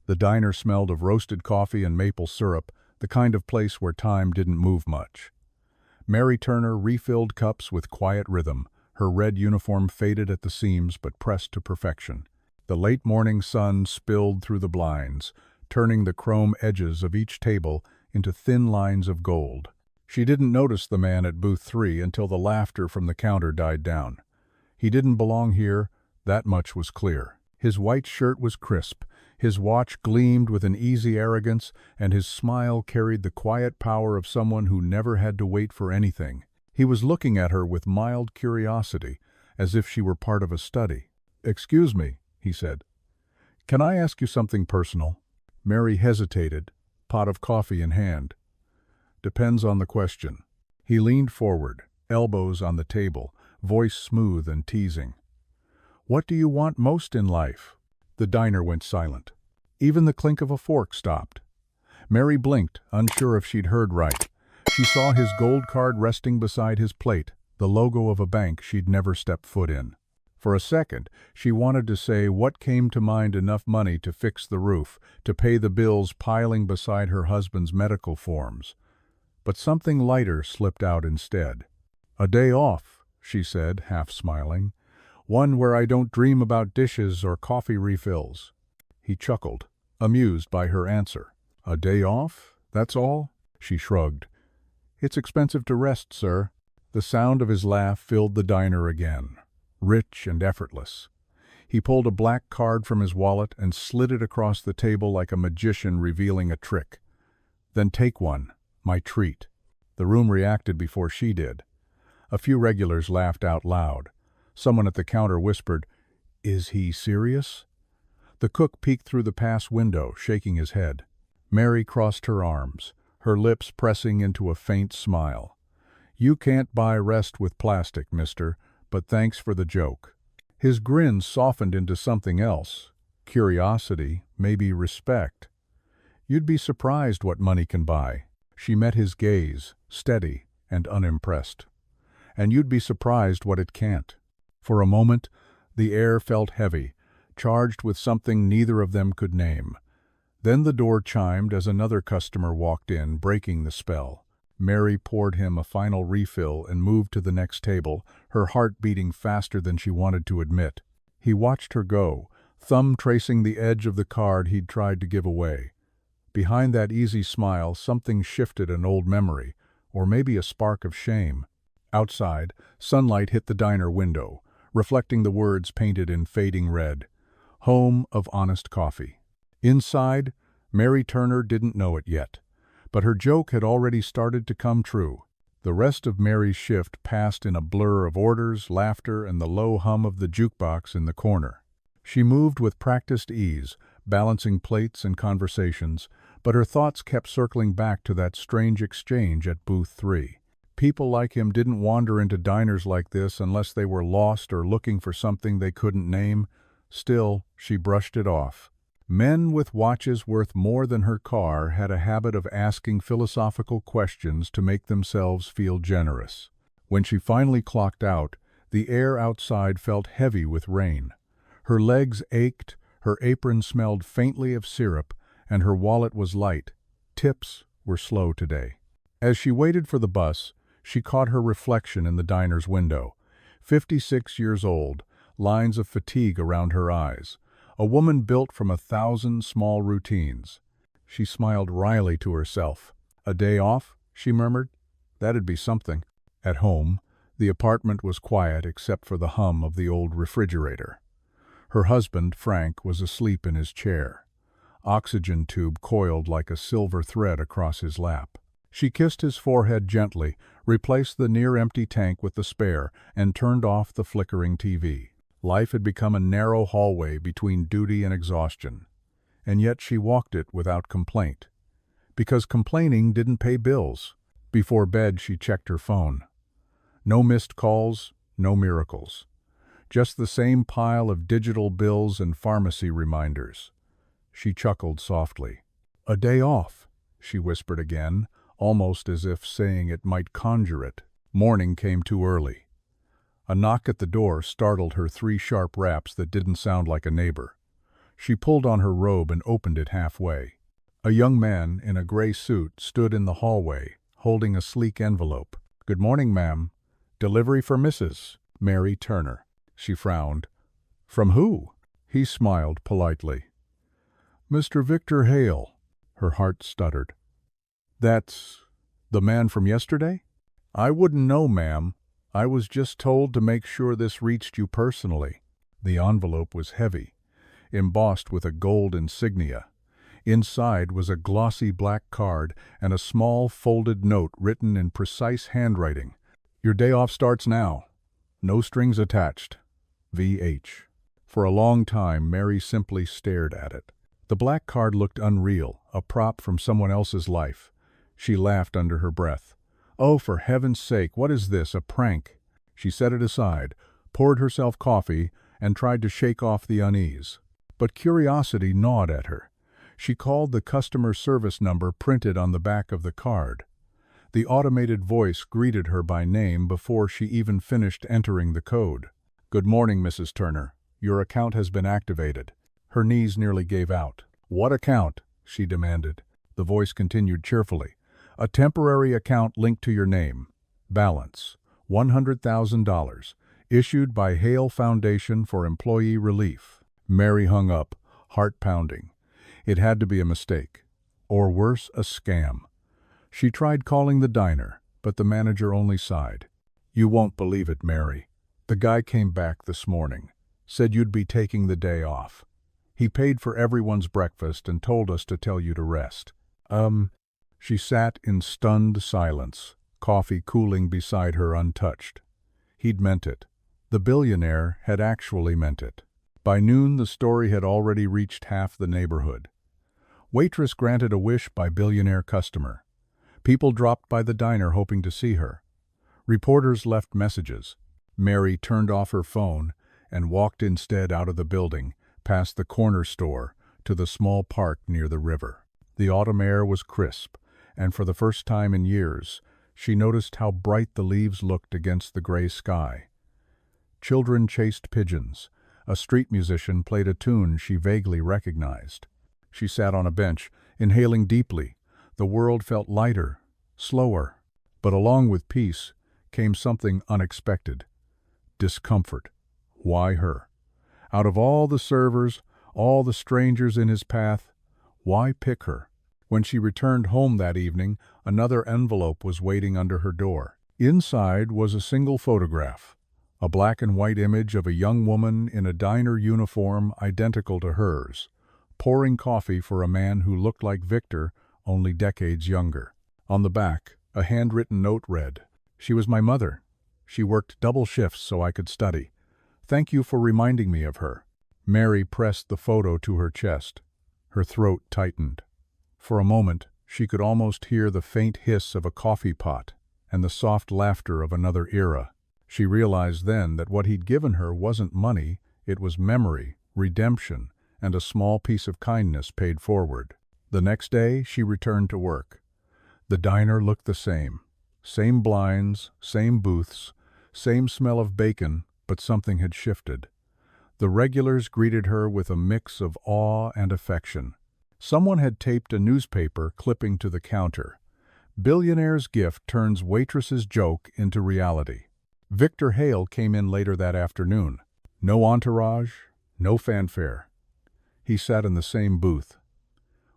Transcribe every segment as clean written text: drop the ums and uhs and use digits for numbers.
The diner smelled of roasted coffee and maple syrup, the kind of place where time didn't move much. Mary Turner refilled cups with quiet rhythm, her red uniform faded at the seams but pressed to perfection. The late morning sun spilled through the blinds, turning the chrome edges of each table into thin lines of gold. She didn't notice the man at booth 3 until the laughter from the counter died down. He didn't belong here, that much was clear. His white shirt was crisp, his watch gleamed with an easy arrogance, and his smile carried the quiet power of someone who never had to wait for anything. He was looking at her with mild curiosity, as if she were part of a study. "Excuse me," he said. "Can I ask you something personal?" Mary hesitated, pot of coffee in hand. "Depends on the question." He leaned forward, elbows on the table, voice smooth and teasing. "What do you want most in life?" The diner went silent. Even the clink of a fork stopped. Mary blinked, unsure if she'd heard right. She saw his gold card resting beside his plate, the logo of a bank she'd never stepped foot in. For a second, she wanted to say what came to mind: enough money to fix the roof, to pay the bills piling beside her husband's medical forms. But something lighter slipped out instead. "A day off," she said, half smiling. "One where I don't dream about dishes or coffee refills." He chuckled, amused by her answer. "A day off? That's all?" She shrugged. "It's expensive to rest, sir." The sound of his laugh filled the diner again, rich and effortless. He pulled a black card from his wallet and slid it across the table like a magician revealing a trick. "Then take one, my treat." The room reacted before she did. A few regulars laughed out loud. Someone at the counter whispered, "Is he serious?" The cook peeked through the pass window, shaking his head. Mary crossed her arms, her lips pressing into a faint smile. "You can't buy rest with plastic, mister, but thanks for the joke." His grin softened into something else. Curiosity, maybe respect. "You'd be surprised what money can buy." She met his gaze, steady and unimpressed. "And you'd be surprised what it can't." For a moment, the air felt heavy, charged with something neither of them could name. Then the door chimed as another customer walked in, breaking the spell. Mary poured him a final refill and moved to the next table, her heart beating faster than she wanted to admit. He watched her go, thumb tracing the edge of the card he'd tried to give away. Behind that easy smile, something shifted, an old memory, or maybe a spark of shame. Outside, sunlight hit the diner window, reflecting the words painted in fading red, "Home of honest coffee." Inside, Mary Turner didn't know it yet, but her joke had already started to come true. The rest of Mary's shift passed in a blur of orders, laughter, and the low hum of the jukebox in the corner. She moved with practiced ease, balancing plates and conversations, but her thoughts kept circling back to that strange exchange at booth 3. People like him didn't wander into diners like this unless they were lost or looking for something they couldn't name. Still, she brushed it off. Men with watches worth more than her car had a habit of asking philosophical questions to make themselves feel generous. When she finally clocked out, the air outside felt heavy with rain. Her legs ached, her apron smelled faintly of syrup, and her wallet was light. Tips were slow today. As she waited for the bus, she caught her reflection in the diner's window. 56 years old, lines of fatigue around her eyes. A woman built from 1,000 small routines. She smiled wryly to herself. "A day off?" she murmured. "That'd be something." At home, the apartment was quiet except for the hum of the old refrigerator. Her husband, Frank, was asleep in his chair. Oxygen tube coiled like a silver thread across his lap. She kissed his forehead gently, replaced the near-empty tank with the spare, and turned off the flickering TV. Life had become a narrow hallway between duty and exhaustion, and yet she walked it without complaint. Because complaining didn't pay bills. Before bed, she checked her phone. No missed calls, no miracles. Just the same pile of digital bills and pharmacy reminders. She chuckled softly. "A day off," she whispered again, almost as if saying it might conjure it. Morning came too early. A knock at the door startled her 3 sharp raps that didn't sound like a neighbor. She pulled on her robe and opened it halfway. A young man in a gray suit stood in the hallway, holding a sleek envelope. "Good morning, ma'am. Delivery for Mrs. Mary Turner." She frowned. "From who?" He smiled politely. "Mr. Victor Hale." Her heart stuttered. "That's the man from yesterday?" "I wouldn't know, ma'am. I was just told to make sure this reached you personally." The envelope was heavy, embossed with a gold insignia. Inside was a glossy black card and a small folded note written in precise handwriting. "Your day off starts now. No strings attached. V.H." For a long time, Mary simply stared at it. The black card looked unreal, a prop from someone else's life. She laughed under her breath. "Oh, for heaven's sake, what is this, a prank?" She set it aside, poured herself coffee, and tried to shake off the unease. But curiosity gnawed at her. She called the customer service number printed on the back of the card. The automated voice greeted her by name before she even finished entering the code. "Good morning, Mrs. Turner. Your account has been activated." Her knees nearly gave out. "What account?" she demanded. The voice continued cheerfully. "A temporary account linked to your name. Balance, $100,000. Issued by Hale Foundation for Employee Relief." Mary hung up, heart pounding. It had to be a mistake. Or worse, a scam. She tried calling the diner, but the manager only sighed. "You won't believe it, Mary. The guy came back this morning. Said you'd be taking the day off. He paid for everyone's breakfast and told us to tell you to rest." She sat in stunned silence, coffee cooling beside her untouched. He'd meant it. The billionaire had actually meant it. By noon, the story had already reached half the neighborhood. Waitress granted a wish by billionaire customer. People dropped by the diner hoping to see her. Reporters left messages. Mary turned off her phone and walked instead out of the building, past the corner store, to the small park near the river. The autumn air was crisp, and for the first time in years, she noticed how bright the leaves looked against the gray sky. Children chased pigeons. A street musician played a tune she vaguely recognized. She sat on a bench, inhaling deeply. The world felt lighter, slower. But along with peace came something unexpected. Discomfort. Why her? Out of all the servers, all the strangers in his path, why pick her? When she returned home that evening, another envelope was waiting under her door. Inside was a single photograph, a black and white image of a young woman in a diner uniform identical to hers, pouring coffee for a man who looked like Victor, only decades younger. On the back, a handwritten note read, "She was my mother. She worked double shifts so I could study. Thank you for reminding me of her." Mary pressed the photo to her chest. Her throat tightened. For a moment, she could almost hear the faint hiss of a coffee pot and the soft laughter of another era. She realized then that what he'd given her wasn't money, it was memory, redemption, and a small piece of kindness paid forward. The next day, she returned to work. The diner looked the same. Same blinds, same booths, same smell of bacon, but something had shifted. The regulars greeted her with a mix of awe and affection. Someone had taped a newspaper clipping to the counter. "Billionaire's gift turns waitress's joke into reality." Victor Hale came in later that afternoon. No entourage, no fanfare. He sat in the same booth.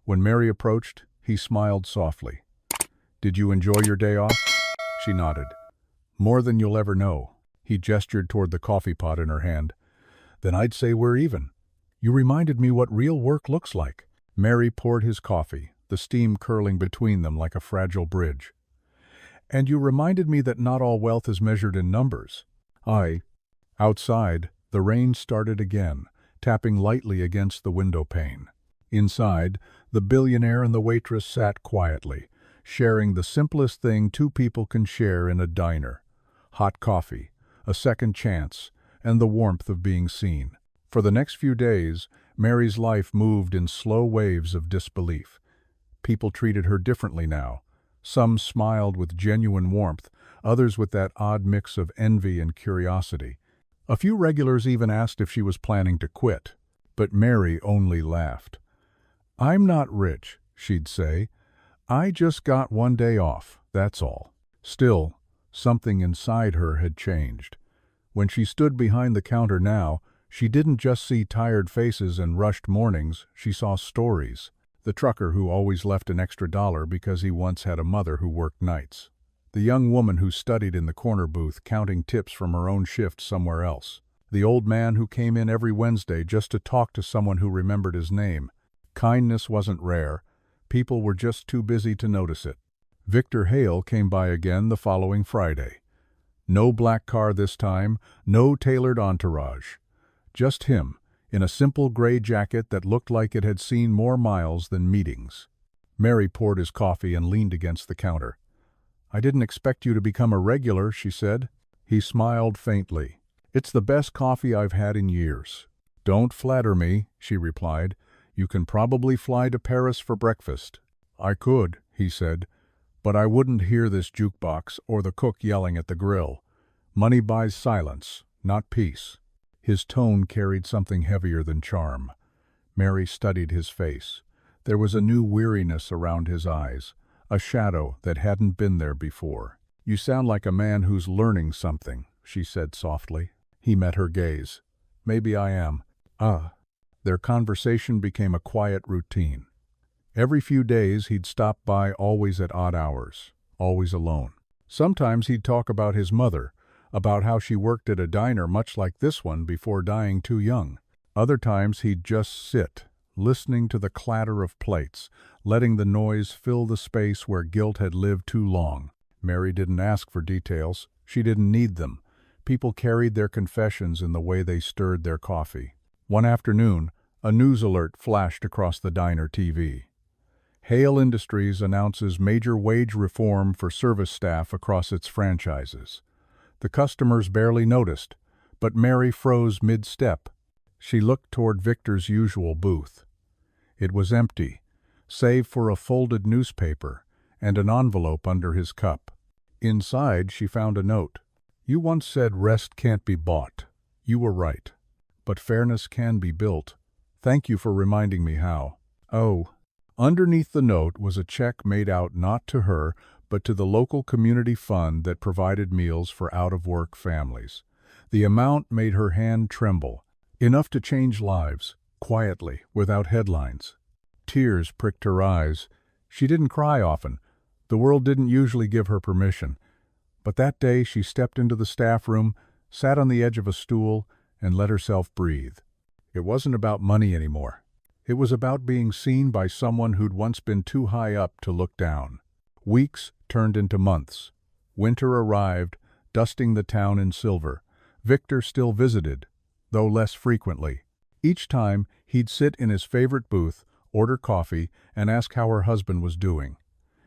When Mary approached, he smiled softly. "Did you enjoy your day off?" She nodded. "More than you'll ever know." He gestured toward the coffee pot in her hand. "Then I'd say we're even. You reminded me what real work looks like." Mary poured his coffee, the steam curling between them like a fragile bridge. "And you reminded me that not all wealth is measured in numbers." Outside, the rain started again, tapping lightly against the window pane. Inside, the billionaire and the waitress sat quietly, sharing the simplest thing two people can share in a diner: hot coffee, a second chance, and the warmth of being seen. For the next few days, Mary's life moved in slow waves of disbelief. People treated her differently now. Some smiled with genuine warmth, others with that odd mix of envy and curiosity. A few regulars even asked if she was planning to quit. But Mary only laughed. "I'm not rich," she'd say. "I just got one day off, that's all." Still, something inside her had changed. When she stood behind the counter now, she didn't just see tired faces and rushed mornings, she saw stories. The trucker who always left an extra dollar because he once had a mother who worked nights. The young woman who studied in the corner booth counting tips from her own shift somewhere else. The old man who came in every Wednesday just to talk to someone who remembered his name. Kindness wasn't rare. People were just too busy to notice it. Victor Hale came by again the following Friday. No black car this time, no tailored entourage. Just him, in a simple gray jacket that looked like it had seen more miles than meetings. Mary poured his coffee and leaned against the counter. "I didn't expect you to become a regular," she said. He smiled faintly. "It's the best coffee I've had in years." "Don't flatter me," she replied. "You can probably fly to Paris for breakfast." "I could," he said, "but I wouldn't hear this jukebox or the cook yelling at the grill. Money buys silence, not peace." His tone carried something heavier than charm. Mary studied his face. There was a new weariness around his eyes, a shadow that hadn't been there before. "You sound like a man who's learning something," she said softly. He met her gaze. "Maybe I am." "Ah." Their conversation became a quiet routine. Every few days he'd stop by, always at odd hours, always alone. Sometimes he'd talk about his mother, about how she worked at a diner much like this one before dying too young. Other times he'd just sit, listening to the clatter of plates, letting the noise fill the space where guilt had lived too long. Mary didn't ask for details. She didn't need them. People carried their confessions in the way they stirred their coffee. One afternoon, a news alert flashed across the diner TV. Hale Industries announces major wage reform for service staff across its franchises. The customers barely noticed, but Mary froze mid-step. She looked toward Victor's usual booth. It was empty, save for a folded newspaper and an envelope under his cup. Inside, she found a note. "You once said rest can't be bought. You were right. But fairness can be built. Thank you for reminding me how." Oh. Underneath the note was a check made out not to her, but to the local community fund that provided meals for out-of-work families. The amount made her hand tremble, enough to change lives, quietly, without headlines. Tears pricked her eyes. She didn't cry often. The world didn't usually give her permission. But that day she stepped into the staff room, sat on the edge of a stool, and let herself breathe. It wasn't about money anymore. It was about being seen by someone who'd once been too high up to look down. Weeks turned into months. Winter arrived, dusting the town in silver. Victor still visited, though less frequently. Each time, he'd sit in his favorite booth, order coffee, and ask how her husband was doing.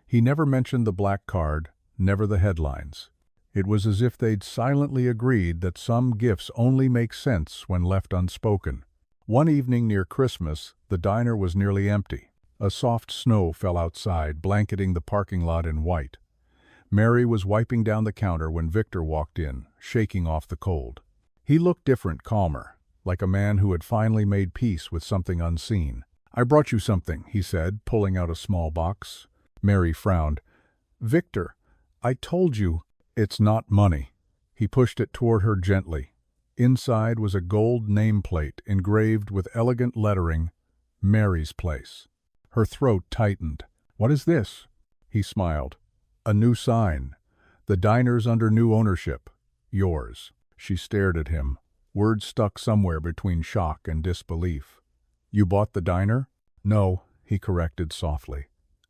He never mentioned the black card, never the headlines. It was as if they'd silently agreed that some gifts only make sense when left unspoken. One evening near Christmas, the diner was nearly empty. A soft snow fell outside, blanketing the parking lot in white. Mary was wiping down the counter when Victor walked in, shaking off the cold. He looked different, calmer, like a man who had finally made peace with something unseen. "I brought you something," he said, pulling out a small box. Mary frowned. "Victor, I told you." "It's not money." He pushed it toward her gently. Inside was a gold nameplate engraved with elegant lettering, "Mary's Place." Her throat tightened. "What is this?" He smiled. "A new sign. The diner's under new ownership. Yours." She stared at him, words stuck somewhere between shock and disbelief. "You bought the diner?" "No," he corrected softly.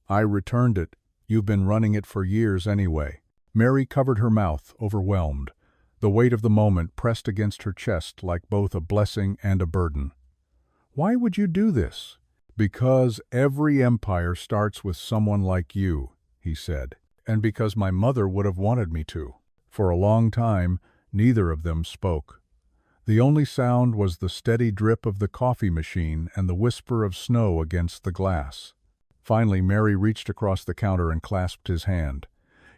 "I returned it. You've been running it for years anyway." Mary covered her mouth, overwhelmed. The weight of the moment pressed against her chest like both a blessing and a burden. "Why would you do this?" "Because every empire starts with someone like you," he said, "and because my mother would have wanted me to." For a long time, neither of them spoke. The only sound was the steady drip of the coffee machine and the whisper of snow against the glass. Finally, Mary reached across the counter and clasped his hand.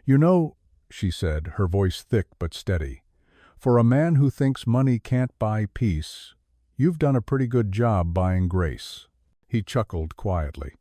"You know," she said, her voice thick but steady, "for a man who thinks money can't buy peace, You've done a pretty good job buying Grace." He chuckled quietly.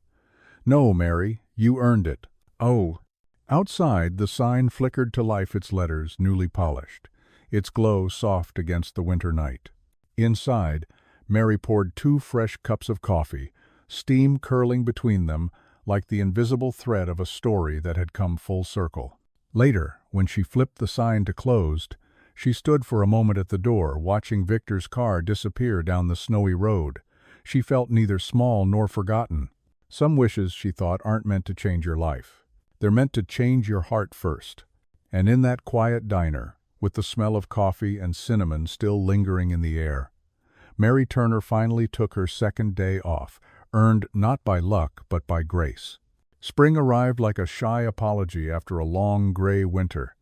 "No, Mary, you earned it." "Oh." Outside, the sign flickered to life, its letters newly polished, its glow soft against the winter night. Inside, Mary poured 2 fresh cups of coffee, steam curling between them like the invisible thread of a story that had come full circle. Later, when she flipped the sign to closed, she stood for a moment at the door, watching Victor's car disappear down the snowy road. She felt neither small nor forgotten. Some wishes, she thought, aren't meant to change your life. They're meant to change your heart first. And in that quiet diner, with the smell of coffee and cinnamon still lingering in the air, Mary Turner finally took her second day off, earned not by luck but by grace. Spring arrived like a shy apology after a long gray winter.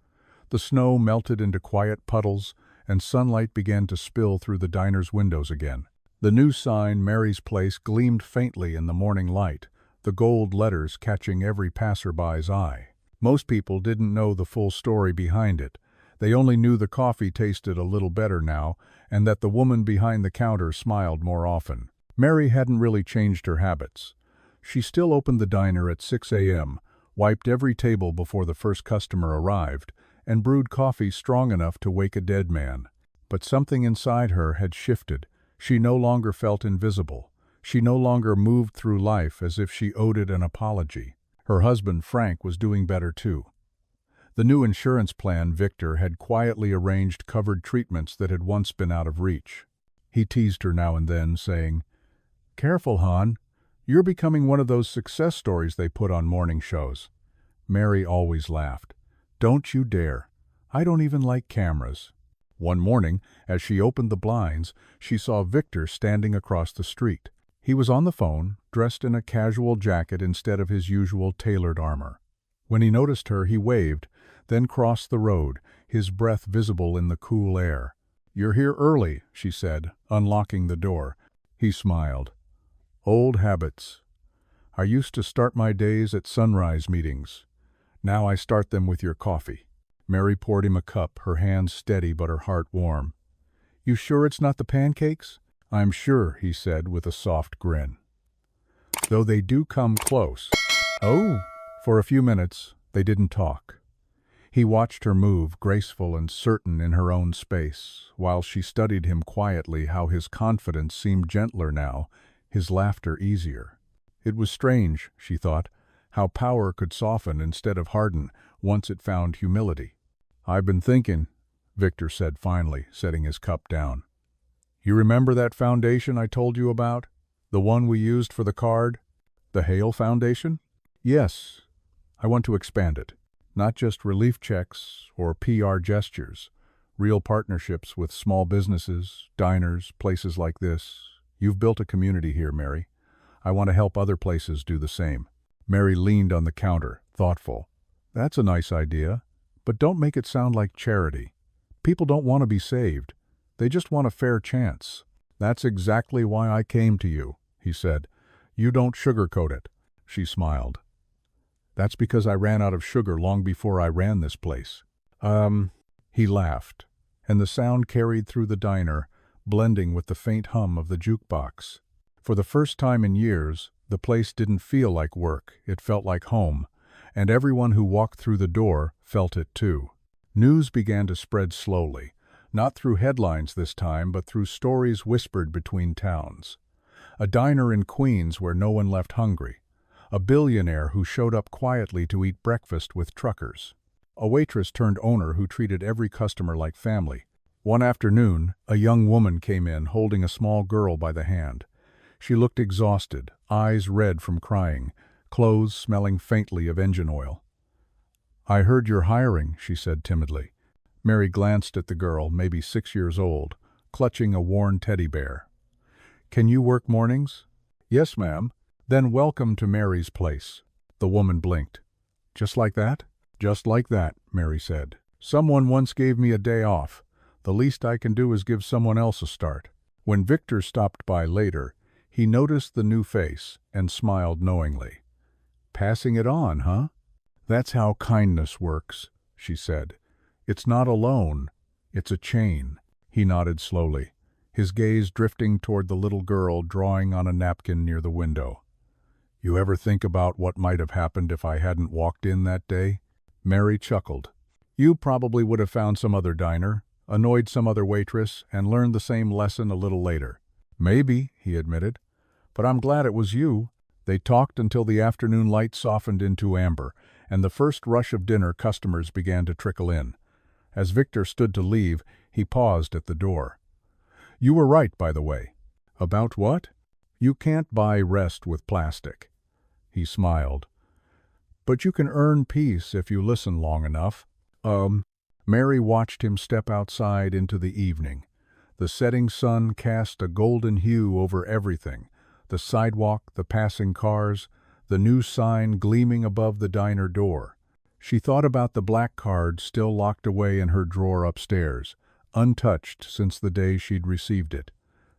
The snow melted into quiet puddles, and sunlight began to spill through the diner's windows again. The new sign, Mary's Place, gleamed faintly in the morning light, the gold letters catching every passerby's eye. Most people didn't know the full story behind it. They only knew the coffee tasted a little better now, and that the woman behind the counter smiled more often. Mary hadn't really changed her habits. She still opened the diner at 6 a.m., wiped every table before the first customer arrived, and brewed coffee strong enough to wake a dead man. But something inside her had shifted. She no longer felt invisible. She no longer moved through life as if she owed it an apology. Her husband, Frank, was doing better too. The new insurance plan Victor had quietly arranged covered treatments that had once been out of reach. He teased her now and then, saying, "Careful, hon. You're becoming one of those success stories they put on morning shows." Mary always laughed. "Don't you dare. I don't even like cameras." One morning, as she opened the blinds, she saw Victor standing across the street. He was on the phone, dressed in a casual jacket instead of his usual tailored armor. When he noticed her, he waved, then crossed the road, his breath visible in the cool air. "You're here early," she said, unlocking the door. He smiled. "Old habits. I used to start my days at sunrise meetings. Now I start them with your coffee." Mary poured him a cup, her hands steady but her heart warm. "You sure it's not the pancakes?" "I'm sure," he said with a soft grin. "Though they do come close." "Oh!" For a few minutes, they didn't talk. He watched her move, graceful and certain in her own space, while she studied him quietly, how his confidence seemed gentler now, his laughter easier. It was strange, she thought, how power could soften instead of harden once it found humility. "I've been thinking," Victor said finally, setting his cup down. "You remember that foundation I told you about? The one we used for the card? The Hale Foundation?" "Yes. I want to expand it. Not just relief checks or PR gestures. Real partnerships with small businesses, diners, places like this. You've built a community here, Mary. I want to help other places do the same." Mary leaned on the counter, thoughtful. "That's a nice idea, but don't make it sound like charity. People don't want to be saved. They just want a fair chance." "That's exactly why I came to you," he said. "You don't sugarcoat it." She smiled. "That's because I ran out of sugar long before I ran this place." He laughed, and the sound carried through the diner, blending with the faint hum of the jukebox. For the first time in years, the place didn't feel like work, it felt like home, and everyone who walked through the door felt it too. News began to spread slowly, not through headlines this time, but through stories whispered between towns. A diner in Queens where no one left hungry. A billionaire who showed up quietly to eat breakfast with truckers. A waitress turned owner who treated every customer like family. One afternoon, a young woman came in holding a small girl by the hand. She looked exhausted, eyes red from crying, clothes smelling faintly of engine oil. "I heard you're hiring," she said timidly. Mary glanced at the girl, maybe 6 years old, clutching a worn teddy bear. "Can you work mornings?" "Yes, ma'am." "Then welcome to Mary's Place." The woman blinked. "Just like that?" "Just like that," Mary said. "Someone once gave me a day off. The least I can do is give someone else a start." When Victor stopped by later, he noticed the new face and smiled knowingly. "Passing it on, huh?" "That's how kindness works," she said. "It's not a loan, it's a chain." He nodded slowly. his gaze drifting toward the little girl drawing on a napkin near the window. "You ever think about what might have happened if I hadn't walked in that day?" Mary chuckled. "You probably would have found some other diner, annoyed some other waitress, and learned the same lesson a little later." "Maybe," he admitted, "but I'm glad it was you." They talked until the afternoon light softened into amber, and the first rush of dinner customers began to trickle in. As Victor stood to leave, he paused at the door. "You were right, by the way." "About what?" "You can't buy rest with plastic." He smiled. "But you can earn peace if you listen long enough." Mary watched him step outside into the evening. The setting sun cast a golden hue over everything: the sidewalk, the passing cars, the new sign gleaming above the diner door. She thought about the black card still locked away in her drawer upstairs, untouched since the day she'd received it.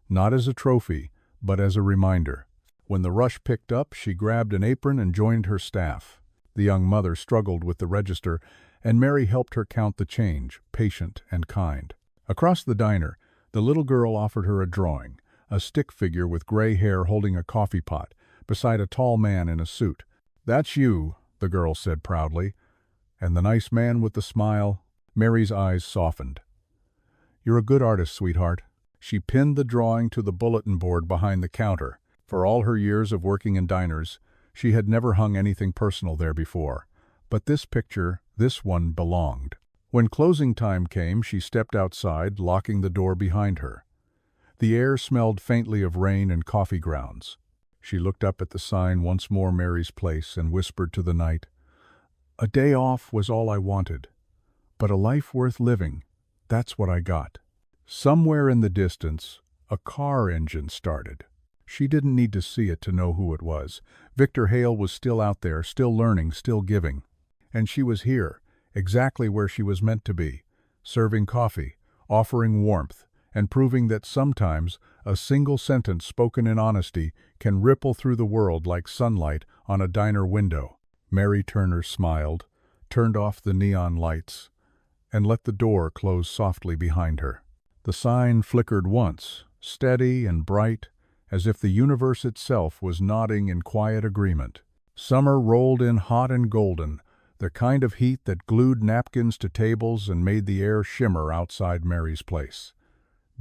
Not as a trophy, but as a reminder. When the rush picked up, she grabbed an apron and joined her staff. The young mother struggled with the register, and Mary helped her count the change, patient and kind. Across the diner, the little girl offered her a drawing, a stick figure with gray hair holding a coffee pot, beside a tall man in a suit. "That's you," the girl said proudly. "And the nice man with the smile?" Mary's eyes softened. "You're a good artist, sweetheart." She pinned the drawing to the bulletin board behind the counter. For all her years of working in diners, she had never hung anything personal there before. But this picture, this one belonged. When closing time came, she stepped outside, locking the door behind her. The air smelled faintly of rain and coffee grounds. She looked up at the sign, once more Mary's Place, and whispered to the night, "A day off was all I wanted. But a life worth living, that's what I got." Somewhere in the distance, a car engine started. She didn't need to see it to know who it was. Victor Hale was still out there, still learning, still giving. And she was here, exactly where she was meant to be, serving coffee, offering warmth, and proving that sometimes a single sentence spoken in honesty can ripple through the world like sunlight on a diner window. Mary Turner smiled, turned off the neon lights, and let the door close softly behind her. The sign flickered once, steady and bright, as if the universe itself was nodding in quiet agreement. Summer rolled in hot and golden, the kind of heat that glued napkins to tables and made the air shimmer outside Mary's Place.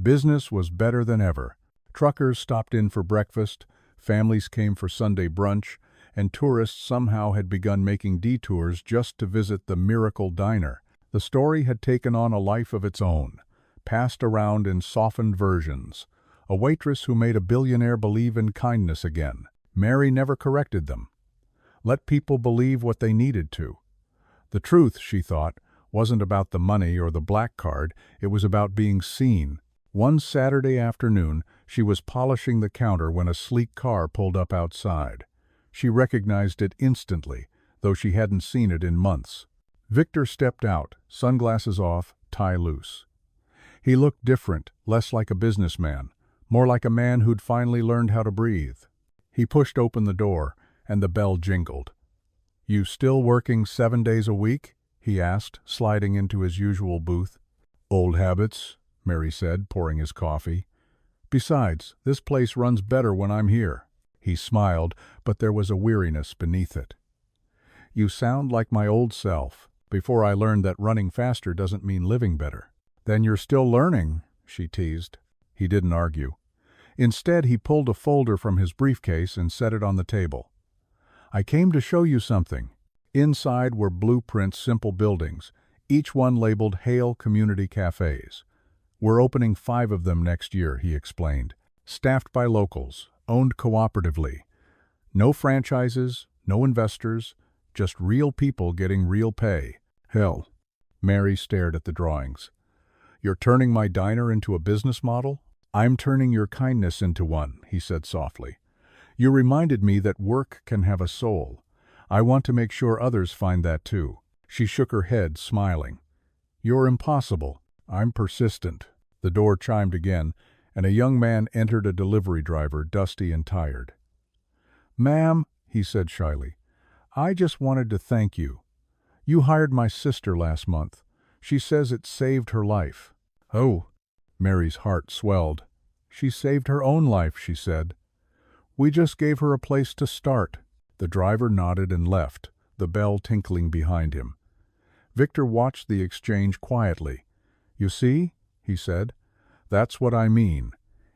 Business was better than ever. Truckers stopped in for breakfast, families came for Sunday brunch, and tourists somehow had begun making detours just to visit the Miracle Diner. The story had taken on a life of its own, passed around in softened versions. A waitress who made a billionaire believe in kindness again. Mary never corrected them. Let people believe what they needed to. The truth, she thought, wasn't about the money or the black card, it was about being seen. One Saturday afternoon, she was polishing the counter when a sleek car pulled up outside. She recognized it instantly, though she hadn't seen it in months. Victor stepped out, sunglasses off, tie loose. He looked different, less like a businessman, more like a man who'd finally learned how to breathe. He pushed open the door, and the bell jingled. "You still working 7 days a week?" he asked, sliding into his usual booth. "Old habits," Mary said, pouring his coffee. "Besides, this place runs better when I'm here." He smiled, but there was a weariness beneath it. "You sound like my old self, before I learned that running faster doesn't mean living better." "Then you're still learning," she teased. He didn't argue. Instead, he pulled a folder from his briefcase and set it on the table. "I came to show you something." Inside were blueprints, simple buildings, each one labeled Hale Community Cafes. "We're opening 5 of them next year," he explained. "Staffed by locals, owned cooperatively. No franchises, no investors, just real people getting real pay." "Hell." Mary stared at the drawings. "You're turning my diner into a business model?" "I'm turning your kindness into one," he said softly. "You reminded me that work can have a soul. I want to make sure others find that too." She shook her head, smiling. "You're impossible." "I'm persistent." The door chimed again, and a young man entered, a delivery driver, dusty and tired. "Ma'am," he said shyly, "I just wanted to thank you. You hired my sister last month. She says it saved her life." "Oh." Mary's heart swelled. She saved her own life, she said. We just gave her a place to start. The driver nodded and left, the bell tinkling behind him. Victor watched the exchange quietly. You see, he said, that's what I mean.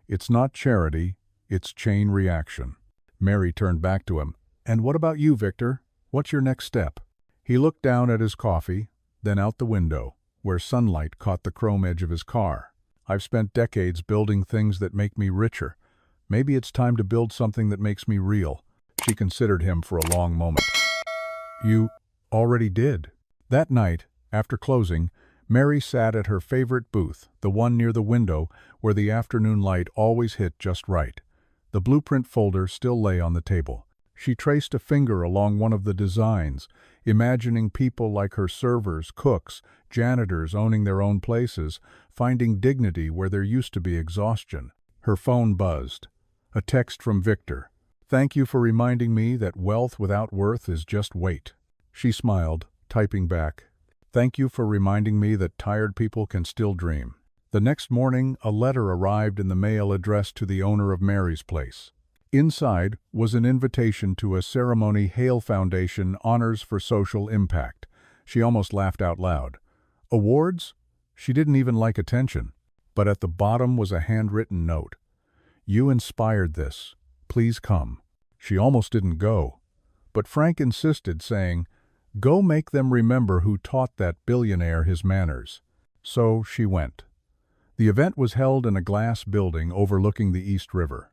It's not charity, it's chain reaction. Mary turned back to him. And what about you, Victor? What's your next step? He looked down at his coffee, then out the window, where sunlight caught the chrome edge of his car. I've spent decades building things that make me richer. Maybe it's time to build something that makes me real. She considered him for a long moment. You already did. That night, after closing, Mary sat at her favorite booth, the one near the window where the afternoon light always hit just right. The blueprint folder still lay on the table. She traced a finger along one of the designs, imagining people like her servers, cooks, janitors owning their own places, finding dignity where there used to be exhaustion. Her phone buzzed. A text from Victor. Thank you for reminding me that wealth without worth is just weight. She smiled, typing back. Thank you for reminding me that tired people can still dream. The next morning, a letter arrived in the mail addressed to the owner of Mary's place. Inside was an invitation to a ceremony Hale Foundation Honors for Social Impact. She almost laughed out loud. Awards? She didn't even like attention. But at the bottom was a handwritten note. You inspired this. Please come. She almost didn't go. But Frank insisted, saying, Go make them remember who taught that billionaire his manners. So she went. The event was held in a glass building overlooking the East River.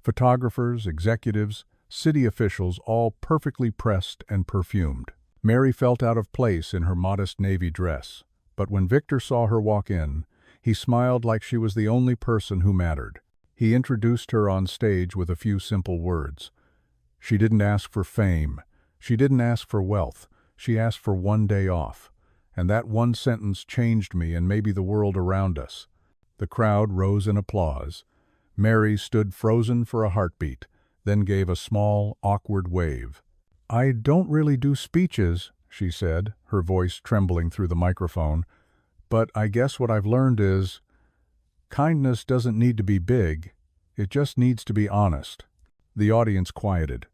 Photographers, executives, city officials, all perfectly pressed and perfumed. Mary felt out of place in her modest navy dress, but when Victor saw her walk in, he smiled like she was the only person who mattered. He introduced her on stage with a few simple words. She didn't ask for fame. She didn't ask for wealth. She asked for one day off. And that one sentence changed me and maybe the world around us. The crowd rose in applause. Mary stood frozen for a heartbeat, then gave a small, awkward wave. I don't really do speeches, she said, her voice trembling through the microphone. But I guess what I've learned is, kindness doesn't need to be big, it just needs to be honest. The audience quieted.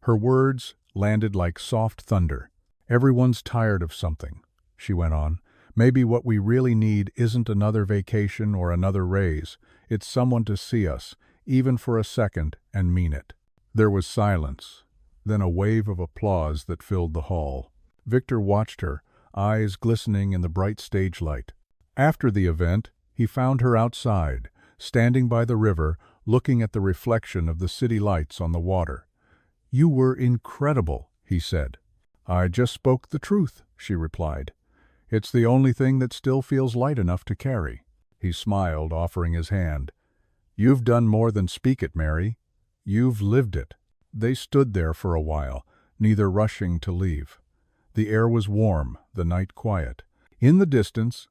Her words landed like soft thunder. Everyone's tired of something, she went on. Maybe what we really need isn't another vacation or another raise. It's someone to see us, even for a second, and mean it. There was silence, then a wave of applause that filled the hall. Victor watched her, eyes glistening in the bright stage light. After the event, he found her outside, standing by the river, looking at the reflection of the city lights on the water. You were incredible, he said. I just spoke the truth, she replied. It's the only thing that still feels light enough to carry. He smiled, offering his hand. You've done more than speak it, Mary. You've lived it. They stood there for a while, neither rushing to leave. The air was warm, the night quiet. In the distance,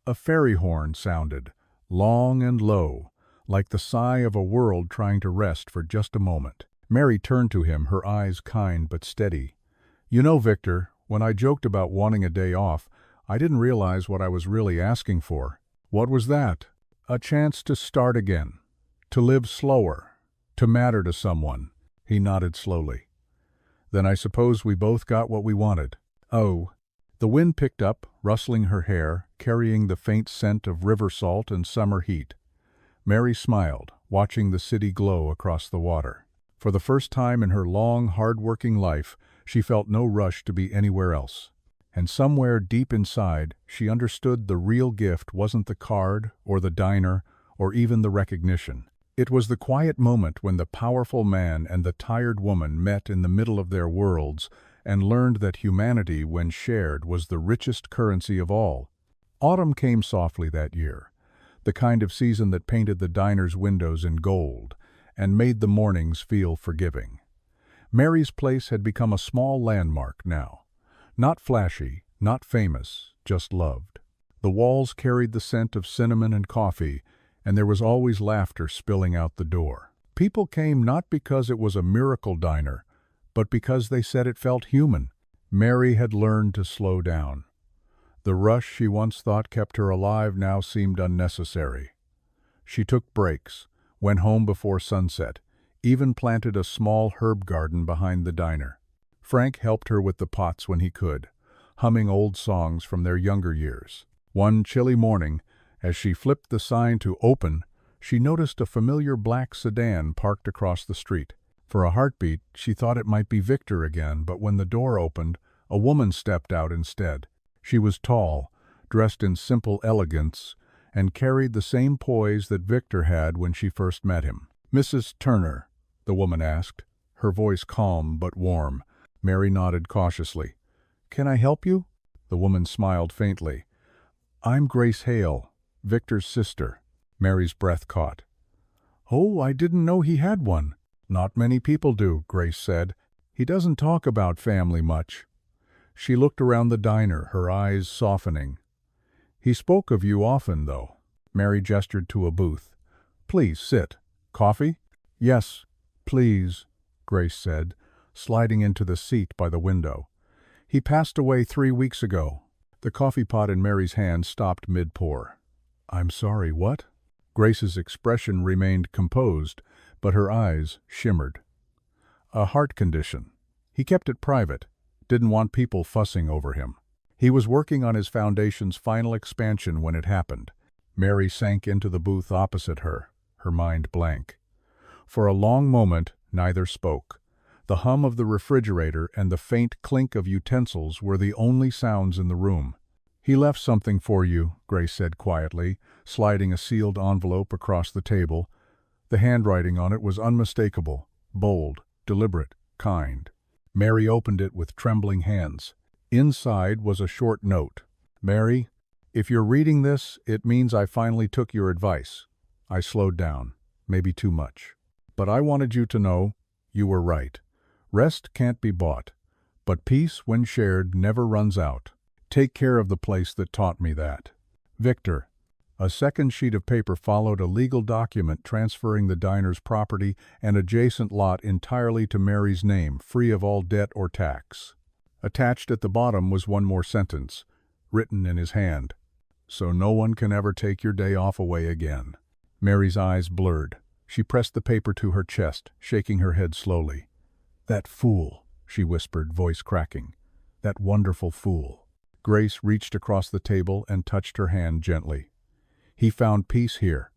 a fairy horn sounded, long and low, like the sigh of a world trying to rest for just a moment. Mary turned to him, her eyes kind but steady. You know, Victor, when I joked about wanting a day off, I didn't realize what I was really asking for. What was that? A chance to start again, to live slower, to matter to someone. He nodded slowly. Then I suppose we both got what we wanted. Oh. The wind picked up, rustling her hair, carrying the faint scent of river salt and summer heat. Mary smiled, watching the city glow across the water. For the first time in her long, hard-working life, she felt no rush to be anywhere else. And somewhere deep inside, she understood the real gift wasn't the card or the diner or even the recognition. It was the quiet moment when the powerful man and the tired woman met in the middle of their worlds and learned that humanity, when shared, was the richest currency of all. Autumn came softly that year, the kind of season that painted the diner's windows in gold and made the mornings feel forgiving. Mary's place had become a small landmark now. Not flashy, not famous, just loved. The walls carried the scent of cinnamon and coffee, and there was always laughter spilling out the door. People came not because it was a miracle diner, but because they said it felt human. Mary had learned to slow down. The rush she once thought kept her alive now seemed unnecessary. She took breaks, went home before sunset, even planted a small herb garden behind the diner. Frank helped her with the pots when he could, humming old songs from their younger years. One chilly morning, as she flipped the sign to open, she noticed a familiar black sedan parked across the street. For a heartbeat, she thought it might be Victor again, but when the door opened, a woman stepped out instead. She was tall, dressed in simple elegance, and carried the same poise that Victor had when she first met him. "Mrs. Turner?" the woman asked, her voice calm but warm. Mary nodded cautiously. "Can I help you?" The woman smiled faintly. "I'm Grace Hale, Victor's sister." Mary's breath caught. "Oh, I didn't know he had one." "Not many people do," Grace said. "He doesn't talk about family much." She looked around the diner, her eyes softening. "He spoke of you often, though." Mary gestured to a booth. "Please sit. Coffee?" "Yes, please," Grace said, sliding into the seat by the window. "He passed away 3 weeks ago." The coffee pot in Mary's hand stopped mid-pour. "I'm sorry, what?" Grace's expression remained composed, but her eyes shimmered. "A heart condition. He kept it private, didn't want people fussing over him. He was working on his foundation's final expansion when it happened." Mary sank into the booth opposite her, her mind blank. For a long moment, neither spoke. The hum of the refrigerator and the faint clink of utensils were the only sounds in the room. "He left something for you," Grace said quietly, sliding a sealed envelope across the table. The handwriting on it was unmistakable, bold, deliberate, kind. Mary opened it with trembling hands. Inside was a short note. "Mary, if you're reading this, it means I finally took your advice. I slowed down, maybe too much. But I wanted you to know you were right. Rest can't be bought, but peace, when shared, never runs out. Take care of the place that taught me that. Victor." A second sheet of paper followed, a legal document transferring the diner's property and adjacent lot entirely to Mary's name, free of all debt or tax. Attached at the bottom was one more sentence, written in his hand. "So no one can ever take your day off away again." Mary's eyes blurred. She pressed the paper to her chest, shaking her head slowly. "That fool," she whispered, voice cracking. "That wonderful fool." Grace reached across the table and touched her hand gently. "He found peace here,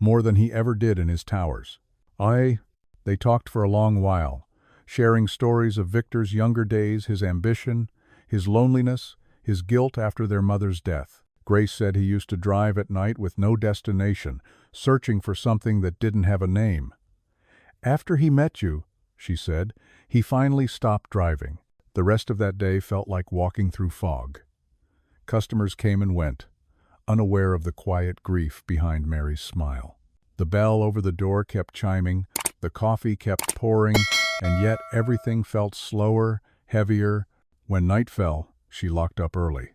more than he ever did in his towers." They talked for a long while, sharing stories of Victor's younger days, his ambition, his loneliness, his guilt after their mother's death. Grace said he used to drive at night with no destination, searching for something that didn't have a name. "After he met you," she said, "he finally stopped driving." The rest of that day felt like walking through fog. Customers came and went, unaware of the quiet grief behind Mary's smile. The bell over the door kept chiming, the coffee kept pouring, and yet everything felt slower, heavier. When night fell, she locked up early.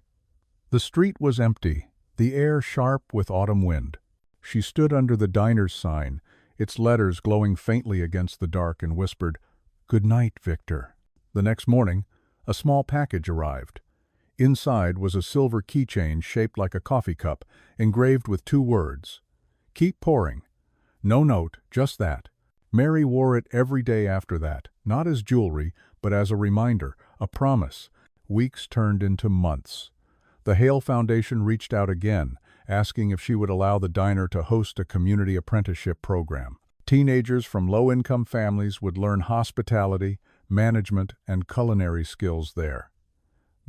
The street was empty, the air sharp with autumn wind. She stood under the diner's sign, its letters glowing faintly against the dark, and whispered, "Good night, Victor." The next morning, a small package arrived. Inside was a silver keychain shaped like a coffee cup, engraved with 2 words. "Keep pouring." No note, just that. Mary wore it every day after that, not as jewelry, but as a reminder, a promise. Weeks turned into months. The Hale Foundation reached out again, asking if she would allow the diner to host a community apprenticeship program. Teenagers from low-income families would learn hospitality, management, and culinary skills there.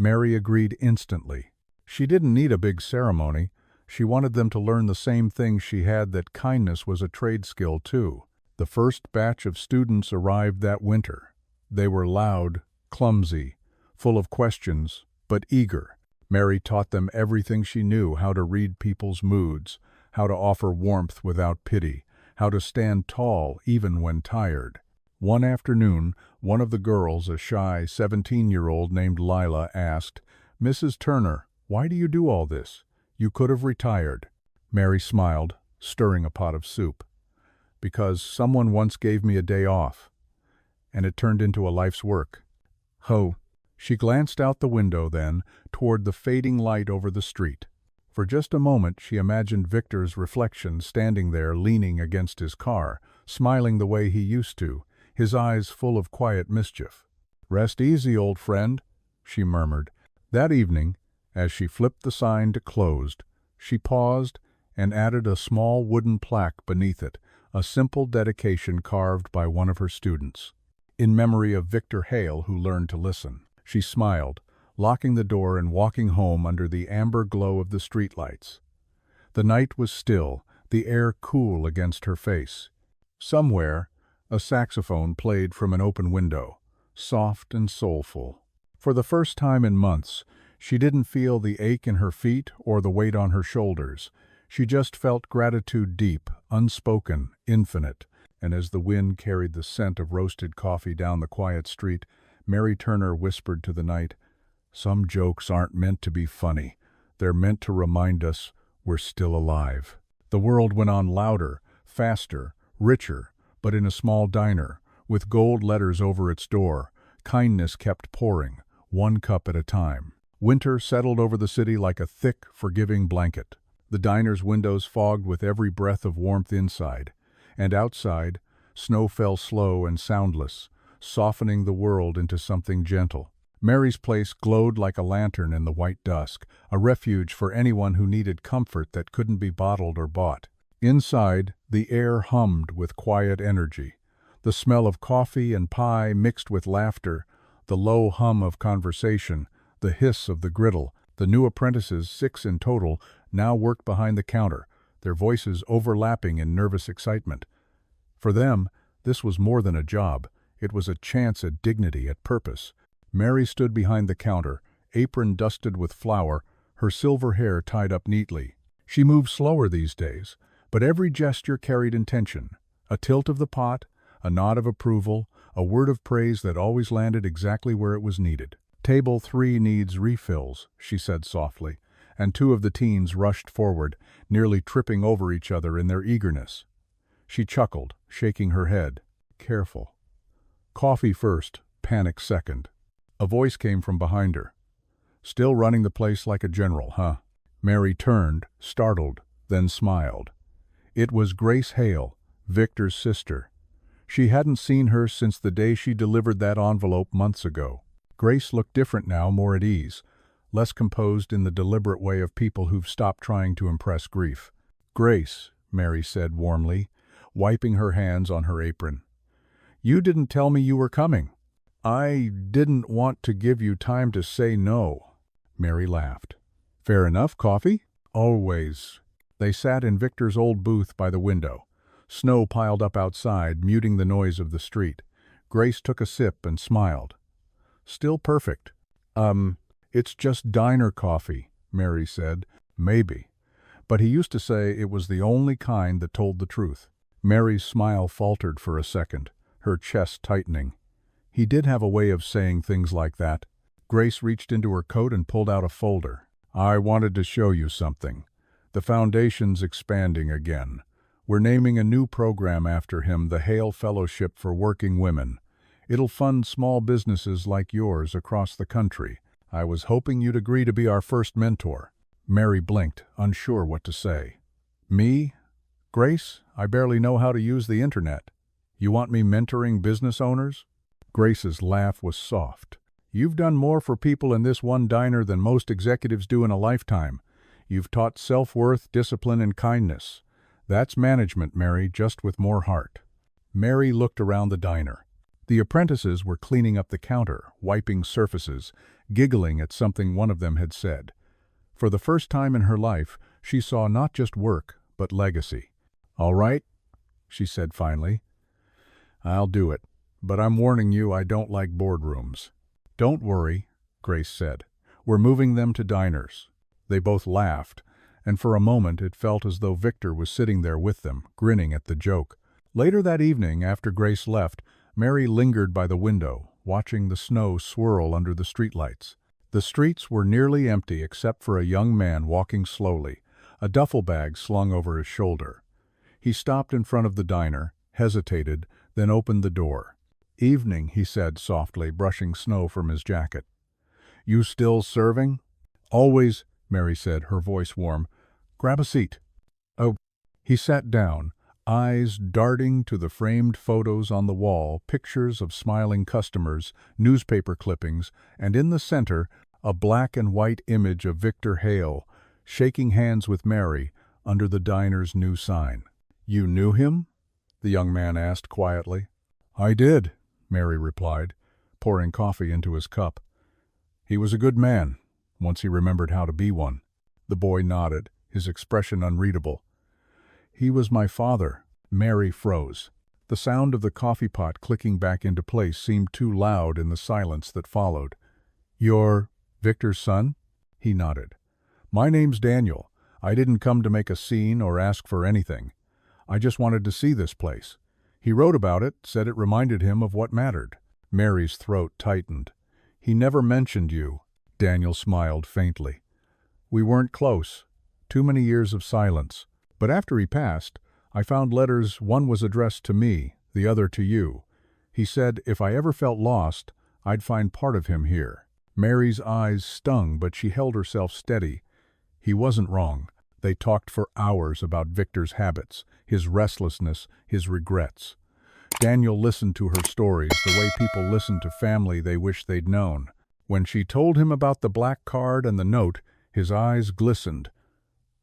Mary agreed instantly. She didn't need a big ceremony. She wanted them to learn the same thing she had, that kindness was a trade skill too. The first batch of students arrived that winter. They were loud, clumsy, full of questions, but eager. Mary taught them everything she knew: how to read people's moods, how to offer warmth without pity, how to stand tall even when tired. One afternoon, one of the girls, a shy 17-year-old named Lila, asked, "Mrs. Turner, why do you do all this? You could have retired." Mary smiled, stirring a pot of soup. "Because someone once gave me a day off, and it turned into a life's work." Ho! She glanced out the window then, toward the fading light over the street. For just a moment she imagined Victor's reflection standing there leaning against his car, smiling the way he used to, his eyes full of quiet mischief. "Rest easy, old friend," she murmured. That evening, as she flipped the sign to closed, she paused and added a small wooden plaque beneath it, a simple dedication carved by one of her students. In memory of Victor Hale, who learned to listen. She smiled, locking the door and walking home under the amber glow of the streetlights. The night was still, the air cool against her face. Somewhere, a saxophone played from an open window, soft and soulful. For the first time in months, she didn't feel the ache in her feet or the weight on her shoulders. She just felt gratitude deep, unspoken, infinite. And as the wind carried the scent of roasted coffee down the quiet street, Mary Turner whispered to the night, "Some jokes aren't meant to be funny. They're meant to remind us we're still alive." The world went on louder, faster, richer, but in a small diner, with gold letters over its door, kindness kept pouring, one cup at a time. Winter settled over the city like a thick, forgiving blanket. The diner's windows fogged with every breath of warmth inside, and outside, snow fell slow and soundless, softening the world into something gentle. Mary's place glowed like a lantern in the white dusk, a refuge for anyone who needed comfort that couldn't be bottled or bought. Inside, the air hummed with quiet energy. The smell of coffee and pie mixed with laughter, the low hum of conversation, the hiss of the griddle. The new apprentices, 6 in total, now worked behind the counter, their voices overlapping in nervous excitement. For them, this was more than a job. It was a chance at dignity, at purpose. Mary stood behind the counter, apron dusted with flour, her silver hair tied up neatly. She moved slower these days, but every gesture carried intention. A tilt of the pot, a nod of approval, a word of praise that always landed exactly where it was needed. "Table 3 needs refills," she said softly, and 2 of the teens rushed forward, nearly tripping over each other in their eagerness. She chuckled, shaking her head. "Careful. Coffee first, panic second." A voice came from behind her. "Still running the place like a general, huh?" Mary turned, startled, then smiled. It was Grace Hale, Victor's sister. She hadn't seen her since the day she delivered that envelope months ago. Grace looked different now, more at ease, less composed in the deliberate way of people who've stopped trying to impress grief. "Grace," Mary said warmly, wiping her hands on her apron. "You didn't tell me you were coming." "I didn't want to give you time to say no." Mary laughed. "Fair enough. Coffee?" "Always." They sat in Victor's old booth by the window. Snow piled up outside, muting the noise of the street. Grace took a sip and smiled. "Still perfect." It's just diner coffee," Mary said. "Maybe. But he used to say it was the only kind that told the truth." Mary's smile faltered for a second, her chest tightening. He did have a way of saying things like that. Grace reached into her coat and pulled out a folder. "I wanted to show you something. The Foundation's expanding again. We're naming a new program after him, the Hale Fellowship for Working Women. It'll fund small businesses like yours across the country. I was hoping you'd agree to be our first mentor." Mary blinked, unsure what to say. "Me? Grace, I barely know how to use the internet. You want me mentoring business owners?" Grace's laugh was soft. "You've done more for people in this one diner than most executives do in a lifetime. You've taught self-worth, discipline, and kindness. That's management, Mary, just with more heart." Mary looked around the diner. The apprentices were cleaning up the counter, wiping surfaces, giggling at something one of them had said. For the first time in her life, she saw not just work, but legacy. "All right," she said finally. "I'll do it, but I'm warning you I don't like boardrooms." "Don't worry," Grace said. "We're moving them to diners." They both laughed, and for a moment it felt as though Victor was sitting there with them, grinning at the joke. Later that evening, after Grace left, Mary lingered by the window, watching the snow swirl under the streetlights. The streets were nearly empty except for a young man walking slowly, a duffel bag slung over his shoulder. He stopped in front of the diner, hesitated, then opened the door. "Evening," he said softly, brushing snow from his jacket. "You still serving?" "Always," Mary said, her voice warm. "Grab a seat." "Oh." He sat down, eyes darting to the framed photos on the wall, pictures of smiling customers, newspaper clippings, and in the center, a black and white image of Victor Hale, shaking hands with Mary under the diner's new sign. "You knew him?" the young man asked quietly. "I did," Mary replied, pouring coffee into his cup. "He was a good man, once he remembered how to be one." The boy nodded, his expression unreadable. "He was my father." Mary froze. The sound of the coffee pot clicking back into place seemed too loud in the silence that followed. "You're Victor's son?" He nodded. "My name's Daniel. I didn't come to make a scene or ask for anything. I just wanted to see this place. He wrote about it, said it reminded him of what mattered." Mary's throat tightened. "He never mentioned you." Daniel smiled faintly. "We weren't close. Too many years of silence. But after he passed, I found letters. One was addressed to me, the other to you. He said if I ever felt lost, I'd find part of him here." Mary's eyes stung, but she held herself steady. He wasn't wrong. They talked for hours about Victor's habits, his restlessness, his regrets. Daniel listened to her stories the way people listen to family they wish they'd known. When she told him about the black card and the note, his eyes glistened.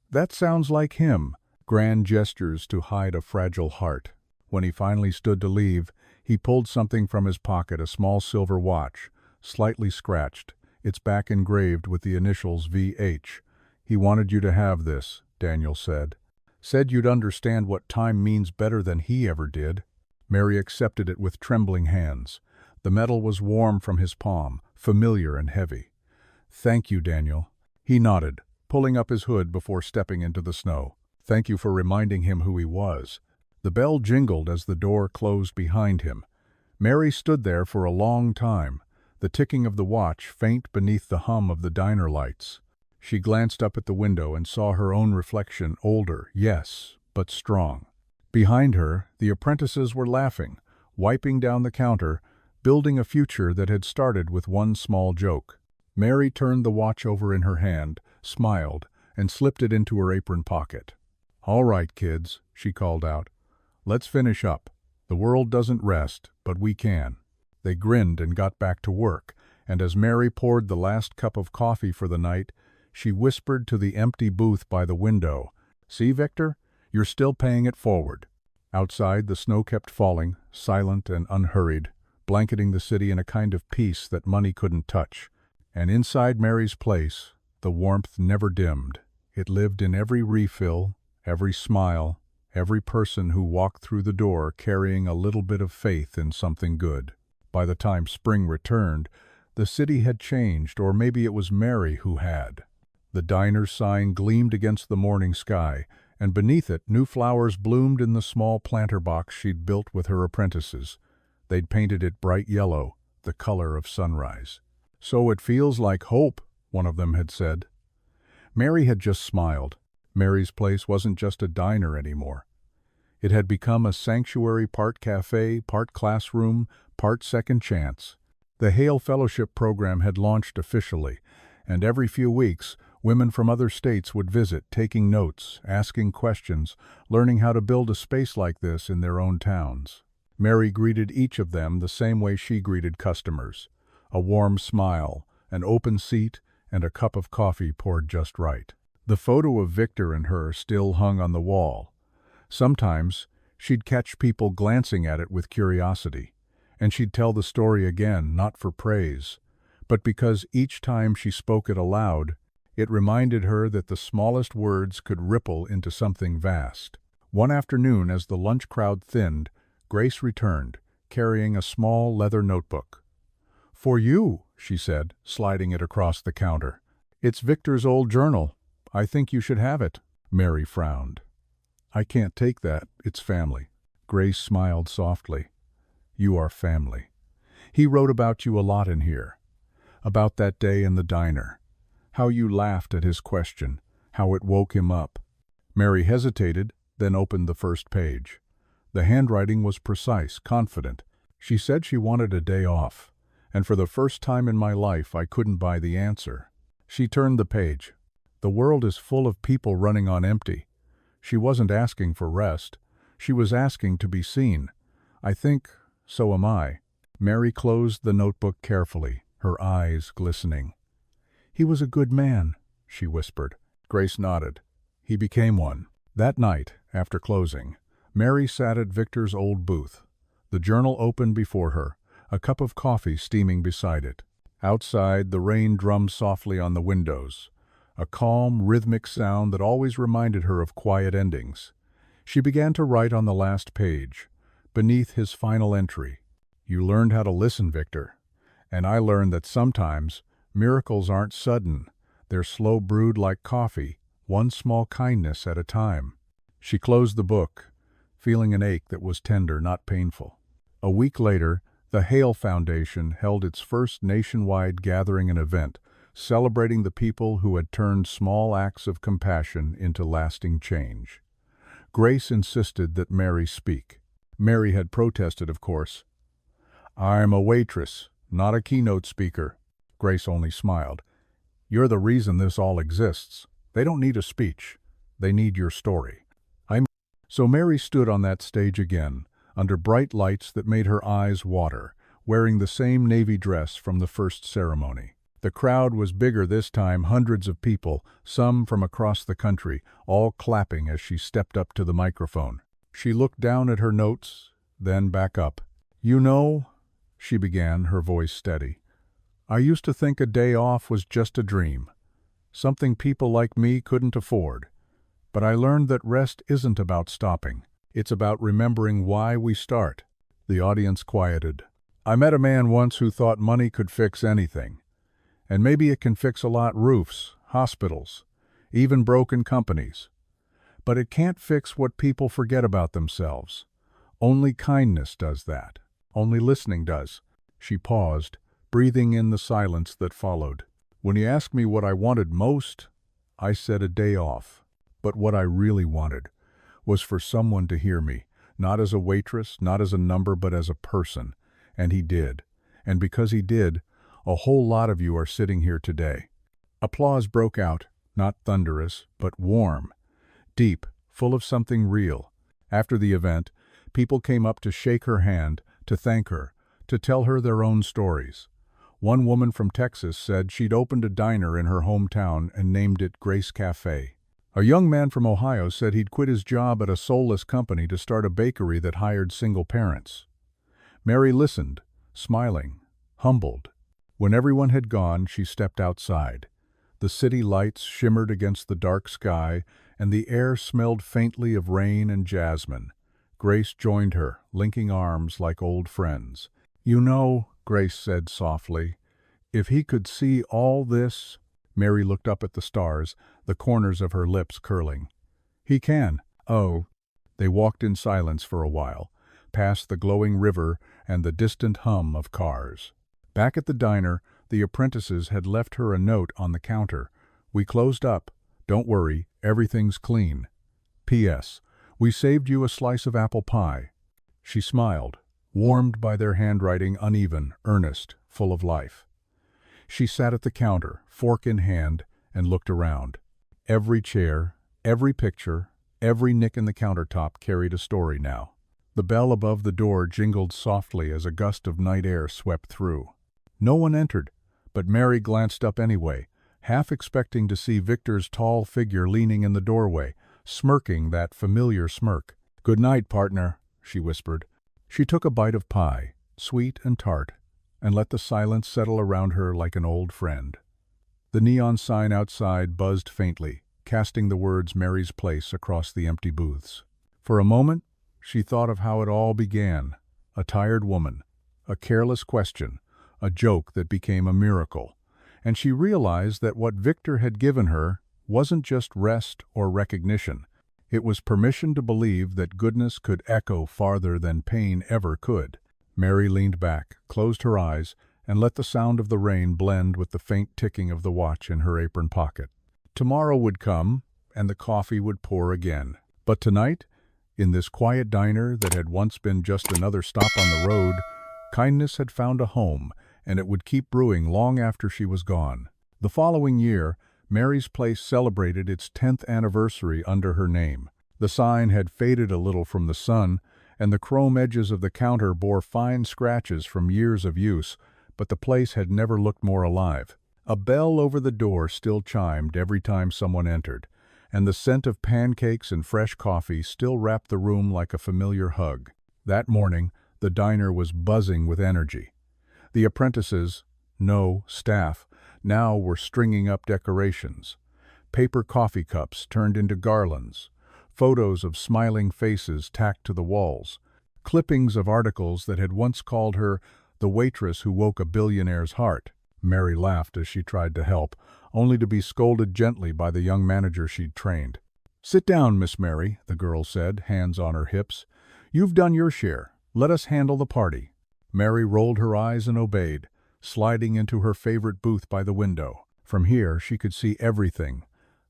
"That sounds like him." Grand gestures to hide a fragile heart. When he finally stood to leave, he pulled something from his pocket, a small silver watch, slightly scratched, its back engraved with the initials VH. "He wanted you to have this," Daniel said. "Said you'd understand what time means better than he ever did." Mary accepted it with trembling hands. The metal was warm from his palm, familiar and heavy. "Thank you, Daniel." He nodded, pulling up his hood before stepping into the snow. "Thank you for reminding him who he was." The bell jingled as the door closed behind him. Mary stood there for a long time, the ticking of the watch faint beneath the hum of the diner lights. She glanced up at the window and saw her own reflection, older, yes, but strong. Behind her, the apprentices were laughing, wiping down the counter, building a future that had started with one small joke. Mary turned the watch over in her hand, smiled, and slipped it into her apron pocket. "All right, kids," she called out. "Let's finish up. The world doesn't rest, but we can." They grinned and got back to work, and as Mary poured the last cup of coffee for the night, she whispered to the empty booth by the window, "See, Victor? You're still paying it forward." Outside, the snow kept falling, silent and unhurried, blanketing the city in a kind of peace that money couldn't touch. And inside Mary's place, the warmth never dimmed. It lived in every refill, every smile, every person who walked through the door carrying a little bit of faith in something good. By the time spring returned, the city had changed, or maybe it was Mary who had. The diner's sign gleamed against the morning sky, and beneath it new flowers bloomed in the small planter box she'd built with her apprentices. They'd painted it bright yellow, the color of sunrise. "So it feels like hope," one of them had said. Mary had just smiled. Mary's place wasn't just a diner anymore. It had become a sanctuary, part cafe, part classroom, part second chance. The Hale Fellowship program had launched officially, and every few weeks, women from other states would visit, taking notes, asking questions, learning how to build a space like this in their own towns. Mary greeted each of them the same way she greeted customers. A warm smile, an open seat, and a cup of coffee poured just right. The photo of Victor and her still hung on the wall. Sometimes, she'd catch people glancing at it with curiosity, and she'd tell the story again, not for praise, but because each time she spoke it aloud, it reminded her that the smallest words could ripple into something vast. One afternoon, as the lunch crowd thinned, Grace returned, carrying a small leather notebook. "For you," she said, sliding it across the counter. "It's Victor's old journal. I think you should have it." Mary frowned. "I can't take that. It's family." Grace smiled softly. "You are family. He wrote about you a lot in here. About that day in the diner. How you laughed at his question. How it woke him up." Mary hesitated, then opened the first page. The handwriting was precise, confident. She said she wanted a day off, and for the first time in my life I couldn't buy the answer. She turned the page. The world is full of people running on empty. She wasn't asking for rest. She was asking to be seen. I think, so am I. Mary closed the notebook carefully, her eyes glistening. He was a good man, she whispered. Grace nodded. He became one. That night, after closing, Mary sat at Victor's old booth. The journal open before her, a cup of coffee steaming beside it. Outside, the rain drummed softly on the windows, a calm, rhythmic sound that always reminded her of quiet endings. She began to write on the last page, beneath his final entry. You learned how to listen, Victor. And I learned that sometimes miracles aren't sudden. They're slow brewed like coffee, one small kindness at a time. She closed the book, feeling an ache that was tender, not painful. A week later, the Hale Foundation held its first nationwide gathering and event, celebrating the people who had turned small acts of compassion into lasting change. Grace insisted that Mary speak. Mary had protested, of course. I'm a waitress, not a keynote speaker. Grace only smiled. You're the reason this all exists. They don't need a speech. They need your story. So Mary stood on that stage again, under bright lights that made her eyes water, wearing the same navy dress from the first ceremony. The crowd was bigger this time, hundreds of people, some from across the country, all clapping as she stepped up to the microphone. She looked down at her notes, then back up. You know, she began, her voice steady, I used to think a day off was just a dream, something people like me couldn't afford. But I learned that rest isn't about stopping. It's about remembering why we start. The audience quieted. I met a man once who thought money could fix anything. And maybe it can fix a lot: roofs, hospitals, even broken companies. But it can't fix what people forget about themselves. Only kindness does that. Only listening does. She paused, breathing in the silence that followed. When he asked me what I wanted most, I said a day off. But what I really wanted was for someone to hear me, not as a waitress, not as a number, but as a person. And he did. And because he did, a whole lot of you are sitting here today. Applause broke out, not thunderous, but warm, deep, full of something real. After the event, people came up to shake her hand, to thank her, to tell her their own stories. One woman from Texas said she'd opened a diner in her hometown and named it Grace Cafe. A young man from Ohio said he'd quit his job at a soulless company to start a bakery that hired single parents. Mary listened, smiling, humbled. When everyone had gone, she stepped outside. The city lights shimmered against the dark sky, and the air smelled faintly of rain and jasmine. Grace joined her, linking arms like old friends. You know, Grace said softly, if he could see all this— Mary looked up at the stars, the corners of her lips curling. He can. Oh. They walked in silence for a while, past the glowing river and the distant hum of cars. Back at the diner, the apprentices had left her a note on the counter. We closed up. Don't worry, everything's clean. P.S. We saved you a slice of apple pie. She smiled, warmed by their handwriting, uneven, earnest, full of life. She sat at the counter, fork in hand, and looked around. Every chair, every picture, every nick in the countertop carried a story now. The bell above the door jingled softly as a gust of night air swept through. No one entered, but Mary glanced up anyway, half expecting to see Victor's tall figure leaning in the doorway, smirking that familiar smirk. Good night, partner, she whispered. She took a bite of pie, sweet and tart, and let the silence settle around her like an old friend. The neon sign outside buzzed faintly, casting the words Mary's Place across the empty booths. For a moment, she thought of how it all began. A tired woman, a careless question, a joke that became a miracle. And she realized that what Victor had given her wasn't just rest or recognition. It was permission to believe that goodness could echo farther than pain ever could. Mary leaned back, closed her eyes, and let the sound of the rain blend with the faint ticking of the watch in her apron pocket. Tomorrow would come, and the coffee would pour again. But tonight, in this quiet diner that had once been just another stop on the road, kindness had found a home, and it would keep brewing long after she was gone. The following year, Mary's place celebrated its 10th anniversary under her name. The sign had faded a little from the sun, and the chrome edges of the counter bore fine scratches from years of use, but the place had never looked more alive. A bell over the door still chimed every time someone entered, and the scent of pancakes and fresh coffee still wrapped the room like a familiar hug. That morning, the diner was buzzing with energy. The apprentices, no, staff, now were stringing up decorations. Paper coffee cups turned into garlands, photos of smiling faces tacked to the walls, clippings of articles that had once called her the waitress who woke a billionaire's heart. Mary laughed as she tried to help, only to be scolded gently by the young manager she'd trained. "Sit down, Miss Mary," the girl said, hands on her hips. "You've done your share. Let us handle the party." Mary rolled her eyes and obeyed, sliding into her favorite booth by the window. From here, she could see everything: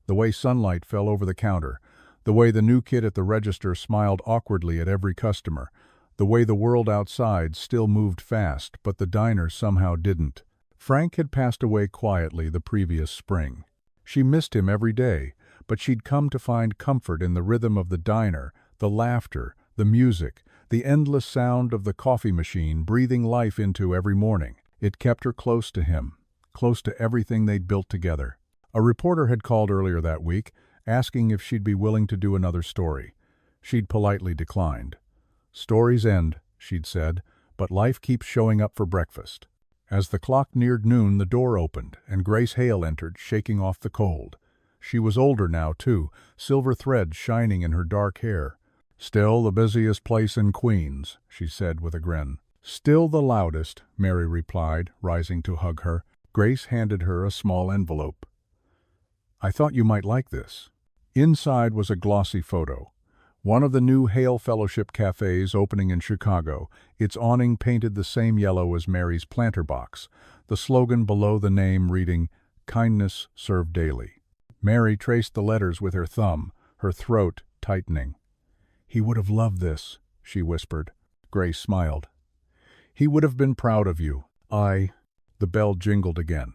the way sunlight fell over the counter, the way the new kid at the register smiled awkwardly at every customer, the way the world outside still moved fast, but the diner somehow didn't. Frank had passed away quietly the previous spring. She missed him every day, but she'd come to find comfort in the rhythm of the diner, the laughter, the music, the endless sound of the coffee machine breathing life into every morning. It kept her close to him, close to everything they'd built together. A reporter had called earlier that week, asking if she'd be willing to do another story. She'd politely declined. "Stories end," she'd said, "but life keeps showing up for breakfast." As the clock neared noon, the door opened, and Grace Hale entered, shaking off the cold. She was older now, too, silver threads shining in her dark hair. "Still the busiest place in Queens," she said with a grin. "Still the loudest," Mary replied, rising to hug her. Grace handed her a small envelope. "I thought you might like this." Inside was a glossy photo. One of the new Hale Fellowship cafes opening in Chicago, its awning painted the same yellow as Mary's planter box, the slogan below the name reading, "Kindness served daily." Mary traced the letters with her thumb, her throat tightening. "He would have loved this," she whispered. Grace smiled. "He would have been proud of you." The bell jingled again.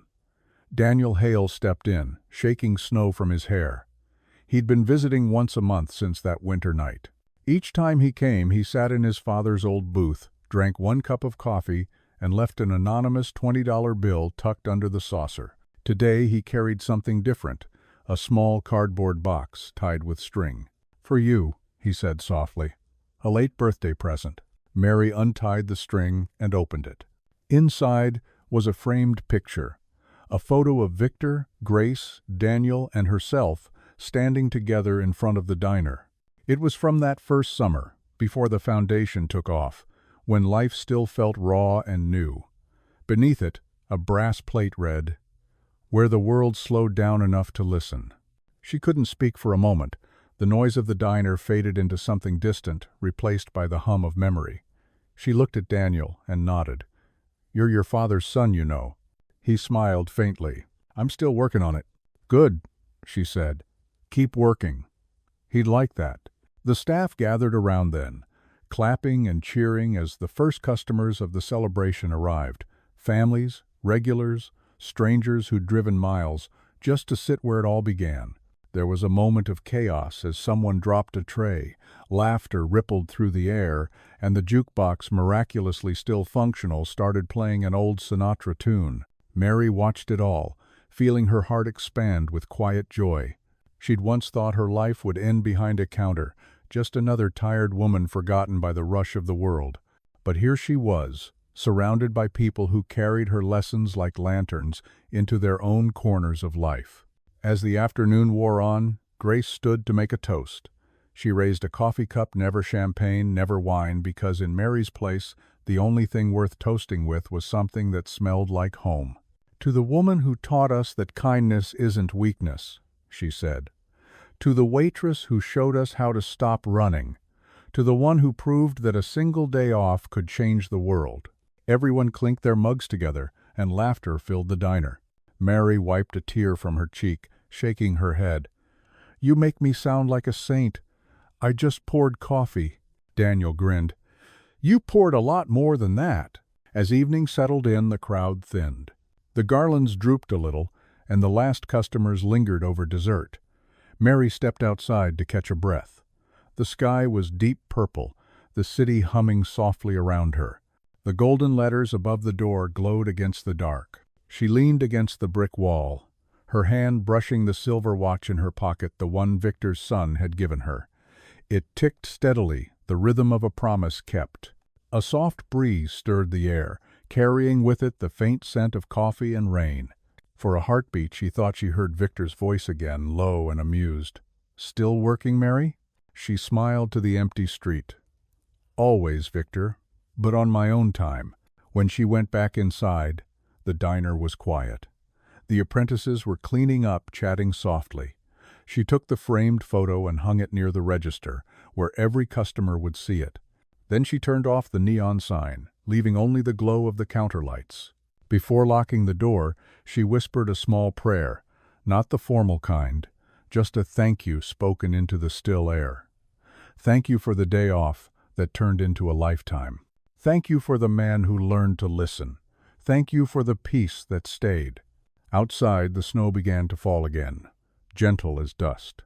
Daniel Hale stepped in, shaking snow from his hair. He'd been visiting once a month since that winter night. Each time he came, he sat in his father's old booth, drank one cup of coffee, and left an anonymous $20 bill tucked under the saucer. Today he carried something different, a small cardboard box tied with string. "For you," he said softly. "A late birthday present." Mary untied the string and opened it. Inside was a framed picture, a photo of Victor, Grace, Daniel, and herself standing together in front of the diner. It was from that first summer, before the foundation took off, when life still felt raw and new. Beneath it, a brass plate read, "Where the world slowed down enough to listen." She couldn't speak for a moment. The noise of the diner faded into something distant, replaced by the hum of memory. She looked at Daniel and nodded. "You're your father's son, you know." He smiled faintly. "I'm still working on it." "Good," she said. "Keep working." He'd like that. The staff gathered around then, clapping and cheering as the first customers of the celebration arrived. Families, regulars, strangers who'd driven miles, just to sit where it all began. There was a moment of chaos as someone dropped a tray, laughter rippled through the air, and the jukebox, miraculously still functional, started playing an old Sinatra tune. Mary watched it all, feeling her heart expand with quiet joy. She'd once thought her life would end behind a counter, just another tired woman forgotten by the rush of the world. But here she was, surrounded by people who carried her lessons like lanterns into their own corners of life. As the afternoon wore on, Grace stood to make a toast. She raised a coffee cup, never champagne, never wine, because in Mary's place, the only thing worth toasting with was something that smelled like home. "To the woman who taught us that kindness isn't weakness," she said. "To the waitress who showed us how to stop running. To the one who proved that a single day off could change the world." Everyone clinked their mugs together, and laughter filled the diner. Mary wiped a tear from her cheek, shaking her head. "You make me sound like a saint. I just poured coffee." Daniel grinned. "You poured a lot more than that." As evening settled in, the crowd thinned. The garlands drooped a little, and the last customers lingered over dessert. Mary stepped outside to catch a breath. The sky was deep purple, the city humming softly around her. The golden letters above the door glowed against the dark. She leaned against the brick wall, her hand brushing the silver watch in her pocket, the one Victor's son had given her. It ticked steadily, the rhythm of a promise kept. A soft breeze stirred the air, carrying with it the faint scent of coffee and rain. For a heartbeat she thought she heard Victor's voice again, low and amused. "Still working, Mary?" She smiled to the empty street. "Always, Victor, but on my own time." When she went back inside, the diner was quiet. The apprentices were cleaning up, chatting softly. She took the framed photo and hung it near the register, where every customer would see it. Then she turned off the neon sign, leaving only the glow of the counter lights. Before locking the door, she whispered a small prayer, not the formal kind, just a thank you spoken into the still air. Thank you for the day off that turned into a lifetime. Thank you for the man who learned to listen. Thank you for the peace that stayed. Outside, the snow began to fall again, gentle as dust.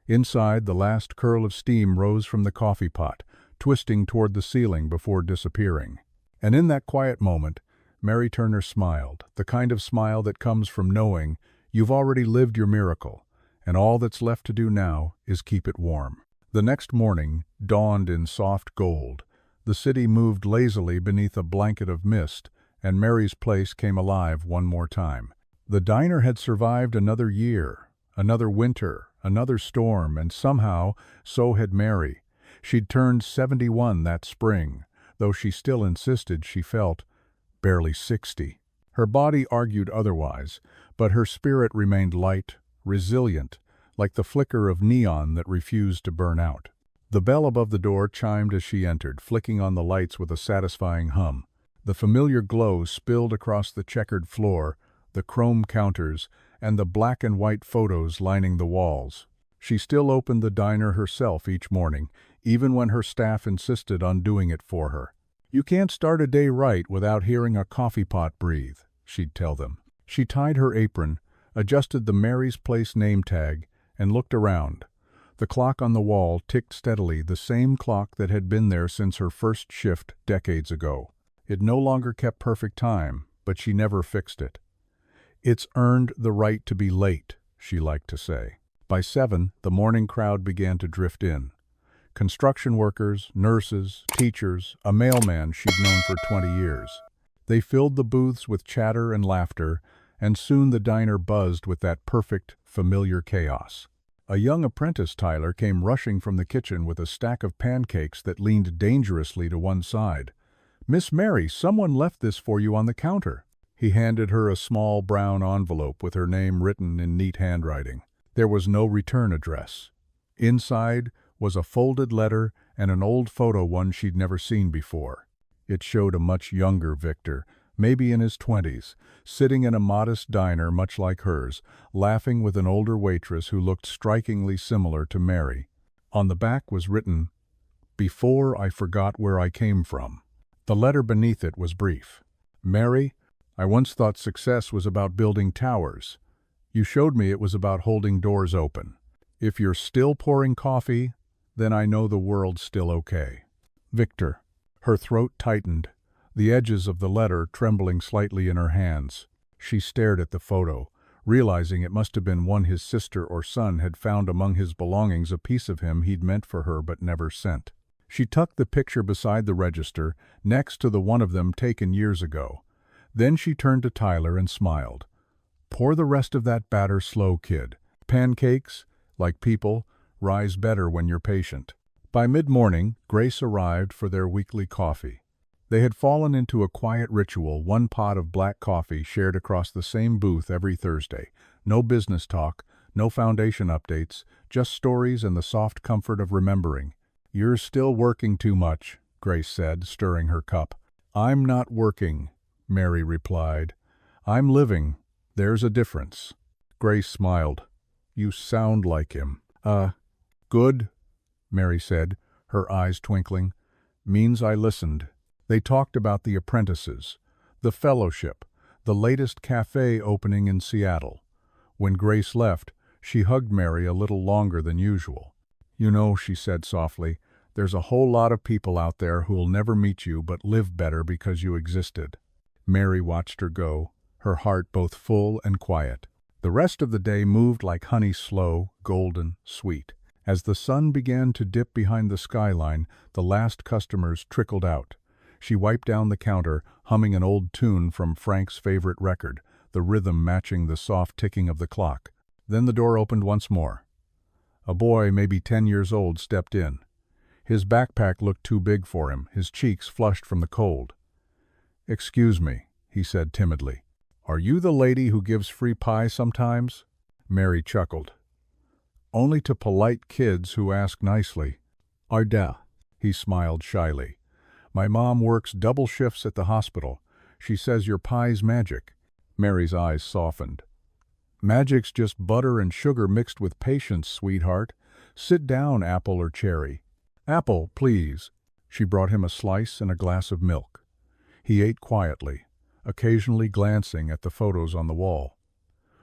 Inside, the last curl of steam rose from the coffee pot, twisting toward the ceiling before disappearing. And in that quiet moment, Mary Turner smiled, the kind of smile that comes from knowing you've already lived your miracle, and all that's left to do now is keep it warm. The next morning dawned in soft gold. The city moved lazily beneath a blanket of mist, and Mary's place came alive one more time. The diner had survived another year, another winter, another storm, and somehow, so had Mary. She'd turned 71 that spring, though she still insisted she felt barely 60. Her body argued otherwise, but her spirit remained light, resilient, like the flicker of neon that refused to burn out. The bell above the door chimed as she entered, flicking on the lights with a satisfying hum. The familiar glow spilled across the checkered floor, the chrome counters, and the black and white photos lining the walls. She still opened the diner herself each morning, even when her staff insisted on doing it for her. "You can't start a day right without hearing a coffee pot breathe," she'd tell them. She tied her apron, adjusted the Mary's Place name tag, and looked around. The clock on the wall ticked steadily, the same clock that had been there since her first shift decades ago. It no longer kept perfect time, but she never fixed it. "It's earned the right to be late," she liked to say. By 7, the morning crowd began to drift in. Construction workers, nurses, teachers, a mailman she'd known for 20 years. They filled the booths with chatter and laughter, and soon the diner buzzed with that perfect, familiar chaos. A young apprentice Tyler came rushing from the kitchen with a stack of pancakes that leaned dangerously to one side. "Miss Mary, someone left this for you on the counter." He handed her a small brown envelope with her name written in neat handwriting. There was no return address. Inside was a folded letter and an old photo, one she'd never seen before. It showed a much younger Victor, maybe in his 20s, sitting in a modest diner much like hers, laughing with an older waitress who looked strikingly similar to Mary. On the back was written, "Before I forgot where I came from." The letter beneath it was brief. "Mary, I once thought success was about building towers. You showed me it was about holding doors open. If you're still pouring coffee, then I know the world's still okay. Victor." Her throat tightened, the edges of the letter trembling slightly in her hands. She stared at the photo, realizing it must have been one his sister or son had found among his belongings, a piece of him he'd meant for her but never sent. She tucked the picture beside the register, next to the one of them taken years ago. Then she turned to Tyler and smiled. "Pour the rest of that batter slow, kid. Pancakes, like people, rise better when you're patient." By mid-morning, Grace arrived for their weekly coffee. They had fallen into a quiet ritual, one pot of black coffee shared across the same booth every Thursday. No business talk, no foundation updates, just stories and the soft comfort of remembering. "You're still working too much," Grace said, stirring her cup. "I'm not working," Mary replied. "I'm living. There's a difference." Grace smiled. "You sound like him." Good," Mary said, her eyes twinkling. "Means I listened." They talked about the apprentices, the fellowship, the latest cafe opening in Seattle. When Grace left, she hugged Mary a little longer than usual. "You know," she said softly, "there's a whole lot of people out there who'll never meet you but live better because you existed." Mary watched her go, her heart both full and quiet. The rest of the day moved like honey, slow, golden, sweet. As the sun began to dip behind the skyline, the last customers trickled out. She wiped down the counter, humming an old tune from Frank's favorite record, the rhythm matching the soft ticking of the clock. Then the door opened once more. A boy, maybe 10 years old, stepped in. His backpack looked too big for him, his cheeks flushed from the cold. "Excuse me," he said timidly. "Are you the lady who gives free pie sometimes?" Mary chuckled. "Only to polite kids who ask nicely." "Arda," he smiled shyly. "My mom works double shifts at the hospital. She says your pie's magic." Mary's eyes softened. "Magic's just butter and sugar mixed with patience, sweetheart. Sit down, apple or cherry." "Apple, please." She brought him a slice and a glass of milk. He ate quietly, occasionally glancing at the photos on the wall.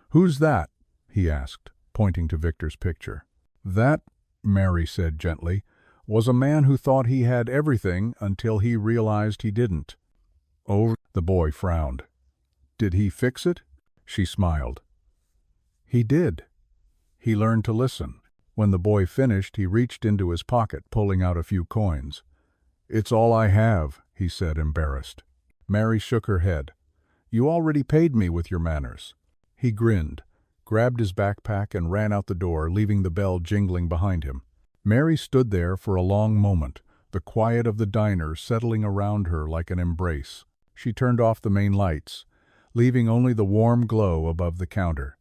"Who's that?" he asked, pointing to Victor's picture. "That," Mary said gently, "was a man who thought he had everything until he realized he didn't." "Oh," the boy frowned. "Did he fix it?" She smiled. "He did." He learned to listen. When the boy finished, he reached into his pocket, pulling out a few coins. "It's all I have," he said, embarrassed. Mary shook her head. "You already paid me with your manners." He grinned, grabbed his backpack and ran out the door, leaving the bell jingling behind him. Mary stood there for a long moment, the quiet of the diner settling around her like an embrace. She turned off the main lights, leaving only the warm glow above the counter.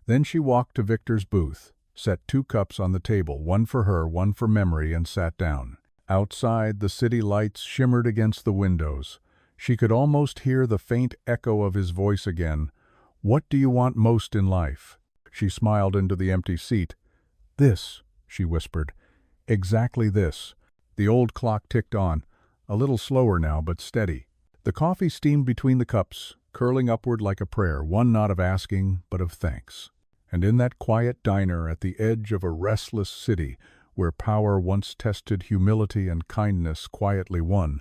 Then she walked to Victor's booth, set 2 cups on the table, one for her, one for Memory, and sat down. Outside, the city lights shimmered against the windows. She could almost hear the faint echo of his voice again. "What do you want most in life?" She smiled into the empty seat. "This," she whispered. "Exactly this." The old clock ticked on, a little slower now, but steady. The coffee steamed between the cups, curling upward like a prayer, one not of asking, but of thanks. And in that quiet diner at the edge of a restless city, where power once tested humility and kindness quietly won,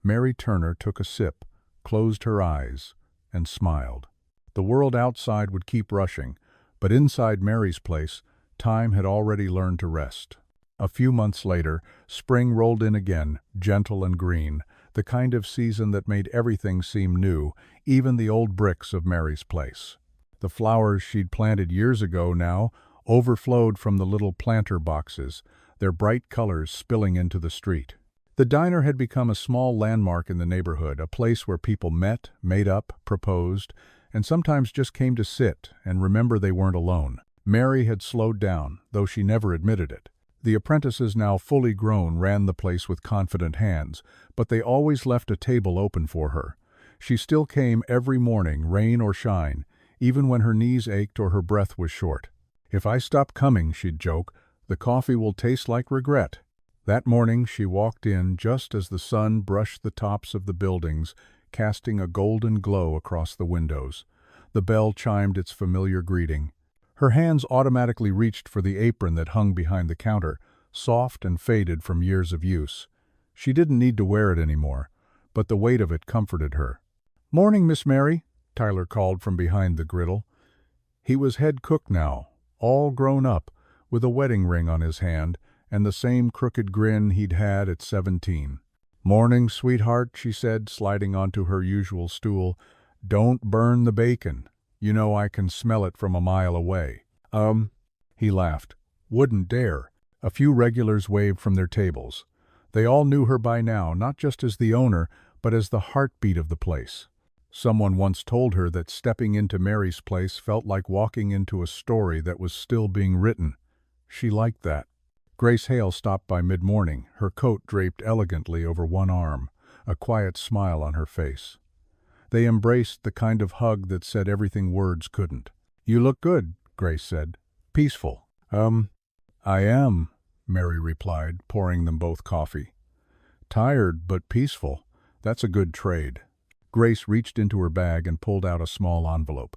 Mary Turner took a sip, closed her eyes, and smiled. The world outside would keep rushing, but inside Mary's place, time had already learned to rest. A few months later, spring rolled in again, gentle and green, the kind of season that made everything seem new, even the old bricks of Mary's place. The flowers she'd planted years ago now overflowed from the little planter boxes, their bright colors spilling into the street. The diner had become a small landmark in the neighborhood, a place where people met, made up, proposed, and sometimes just came to sit and remember they weren't alone. Mary had slowed down, though she never admitted it. The apprentices, now fully grown, ran the place with confident hands, but they always left a table open for her. She still came every morning, rain or shine, even when her knees ached or her breath was short. "If I stop coming," she'd joke, "the coffee will taste like regret." That morning she walked in just as the sun brushed the tops of the buildings, casting a golden glow across the windows. The bell chimed its familiar greeting. Her hands automatically reached for the apron that hung behind the counter, soft and faded from years of use. She didn't need to wear it anymore, but the weight of it comforted her. "Morning, Miss Mary," Tyler called from behind the griddle. He was head cook now, all grown up, with a wedding ring on his hand, and the same crooked grin he'd had at 17. "Morning, sweetheart," she said, sliding onto her usual stool. "Don't burn the bacon. You know I can smell it from a mile away." He laughed. "Wouldn't dare." A few regulars waved from their tables. They all knew her by now, not just as the owner, but as the heartbeat of the place. Someone once told her that stepping into Mary's place felt like walking into a story that was still being written. She liked that. Grace Hale stopped by mid-morning, her coat draped elegantly over one arm, a quiet smile on her face. They embraced, the kind of hug that said everything words couldn't. "You look good," Grace said. "Peaceful." "I am," Mary replied, pouring them both coffee. "Tired, but peaceful. That's a good trade." Grace reached into her bag and pulled out a small envelope.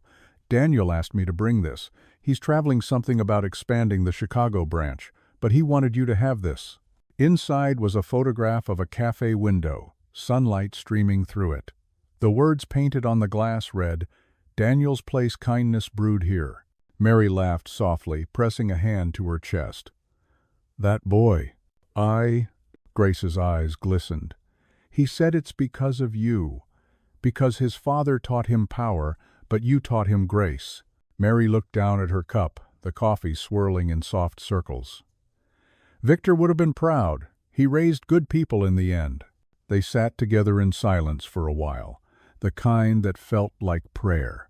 Daniel asked me to bring this. He's traveling something about expanding the Chicago branch, but he wanted you to have this." Inside was a photograph of a cafe window, sunlight streaming through it. The words painted on the glass read, "Daniel's Place Kindness Brewed Here." Mary laughed softly, pressing a hand to her chest. "That boy." Grace's eyes glistened. "He said it's because of you. Because his father taught him power, but you taught him grace." Mary looked down at her cup, the coffee swirling in soft circles. "Victor would have been proud. He raised good people in the end." They sat together in silence for a while, the kind that felt like prayer.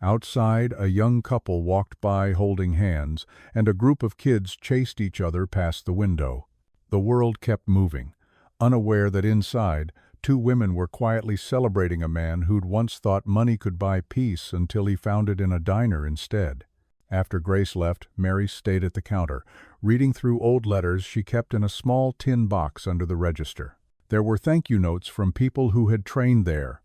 Outside, a young couple walked by holding hands, and a group of kids chased each other past the window. The world kept moving, unaware that inside, two women were quietly celebrating a man who'd once thought money could buy peace until he found it in a diner instead. After Grace left, Mary stayed at the counter, reading through old letters she kept in a small tin box under the register. There were thank you notes from people who had trained there,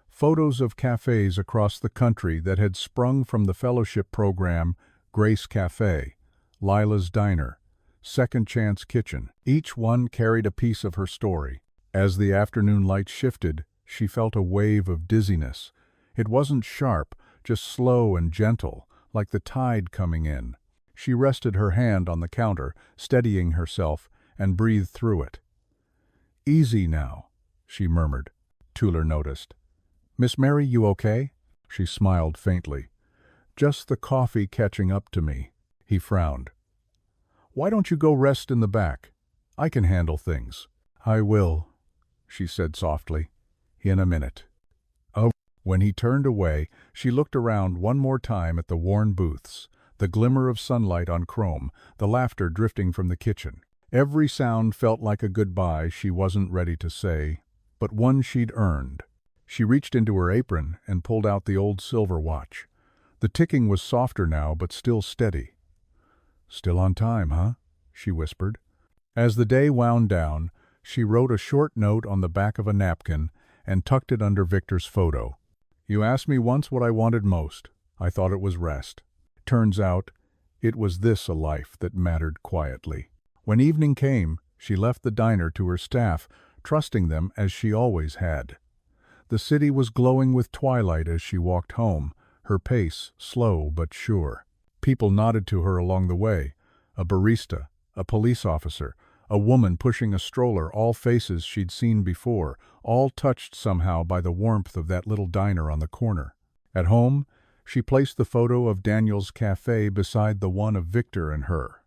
photos of cafes across the country that had sprung from the fellowship program, Grace Cafe, Lila's Diner, Second Chance Kitchen. Each one carried a piece of her story. As the afternoon light shifted, she felt a wave of dizziness. It wasn't sharp, just slow and gentle, like the tide coming in. She rested her hand on the counter, steadying herself, and breathed through it. "Easy now," she murmured. Tuller noticed. "Miss Mary, you okay?" She smiled faintly. "Just the coffee catching up to me." He frowned. "Why don't you go rest in the back? I can handle things." "I will," she said softly. "In a minute." Oh. When he turned away, she looked around one more time at the worn booths, the glimmer of sunlight on chrome, the laughter drifting from the kitchen. Every sound felt like a goodbye she wasn't ready to say, but one she'd earned. She reached into her apron and pulled out the old silver watch. The ticking was softer now, but still steady. "Still on time, huh?" she whispered. As the day wound down, she wrote a short note on the back of a napkin and tucked it under Victor's photo. "You asked me once what I wanted most. I thought it was rest. Turns out, it was this a life that mattered quietly." When evening came, she left the diner to her staff, trusting them as she always had. The city was glowing with twilight as she walked home, her pace slow but sure. People nodded to her along the way. A barista, a police officer, a woman pushing a stroller, all faces she'd seen before, all touched somehow by the warmth of that little diner on the corner. At home, she placed the photo of Daniel's cafe beside the one of Victor and her.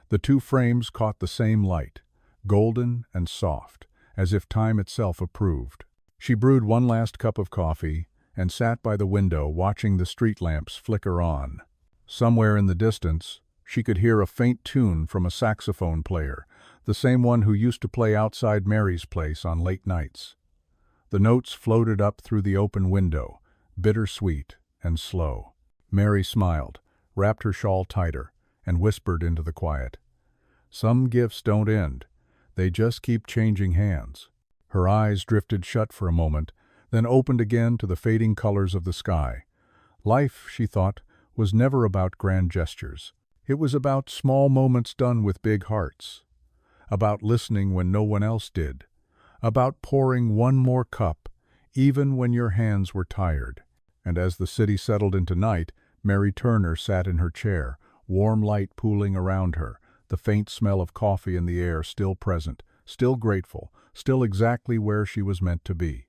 The two frames caught the same light, golden and soft, as if time itself approved. She brewed one last cup of coffee and sat by the window watching the street lamps flicker on. Somewhere in the distance, she could hear a faint tune from a saxophone player, the same one who used to play outside Mary's place on late nights. The notes floated up through the open window, bittersweet and slow. Mary smiled, wrapped her shawl tighter, and whispered into the quiet. "Some gifts don't end. They just keep changing hands." Her eyes drifted shut for a moment, then opened again to the fading colors of the sky. Life, she thought, was never about grand gestures. It was about small moments done with big hearts. About listening when no one else did. About pouring one more cup, even when your hands were tired. And as the city settled into night, Mary Turner sat in her chair, warm light pooling around her, the faint smell of coffee in the air still present, still grateful, still exactly where she was meant to be.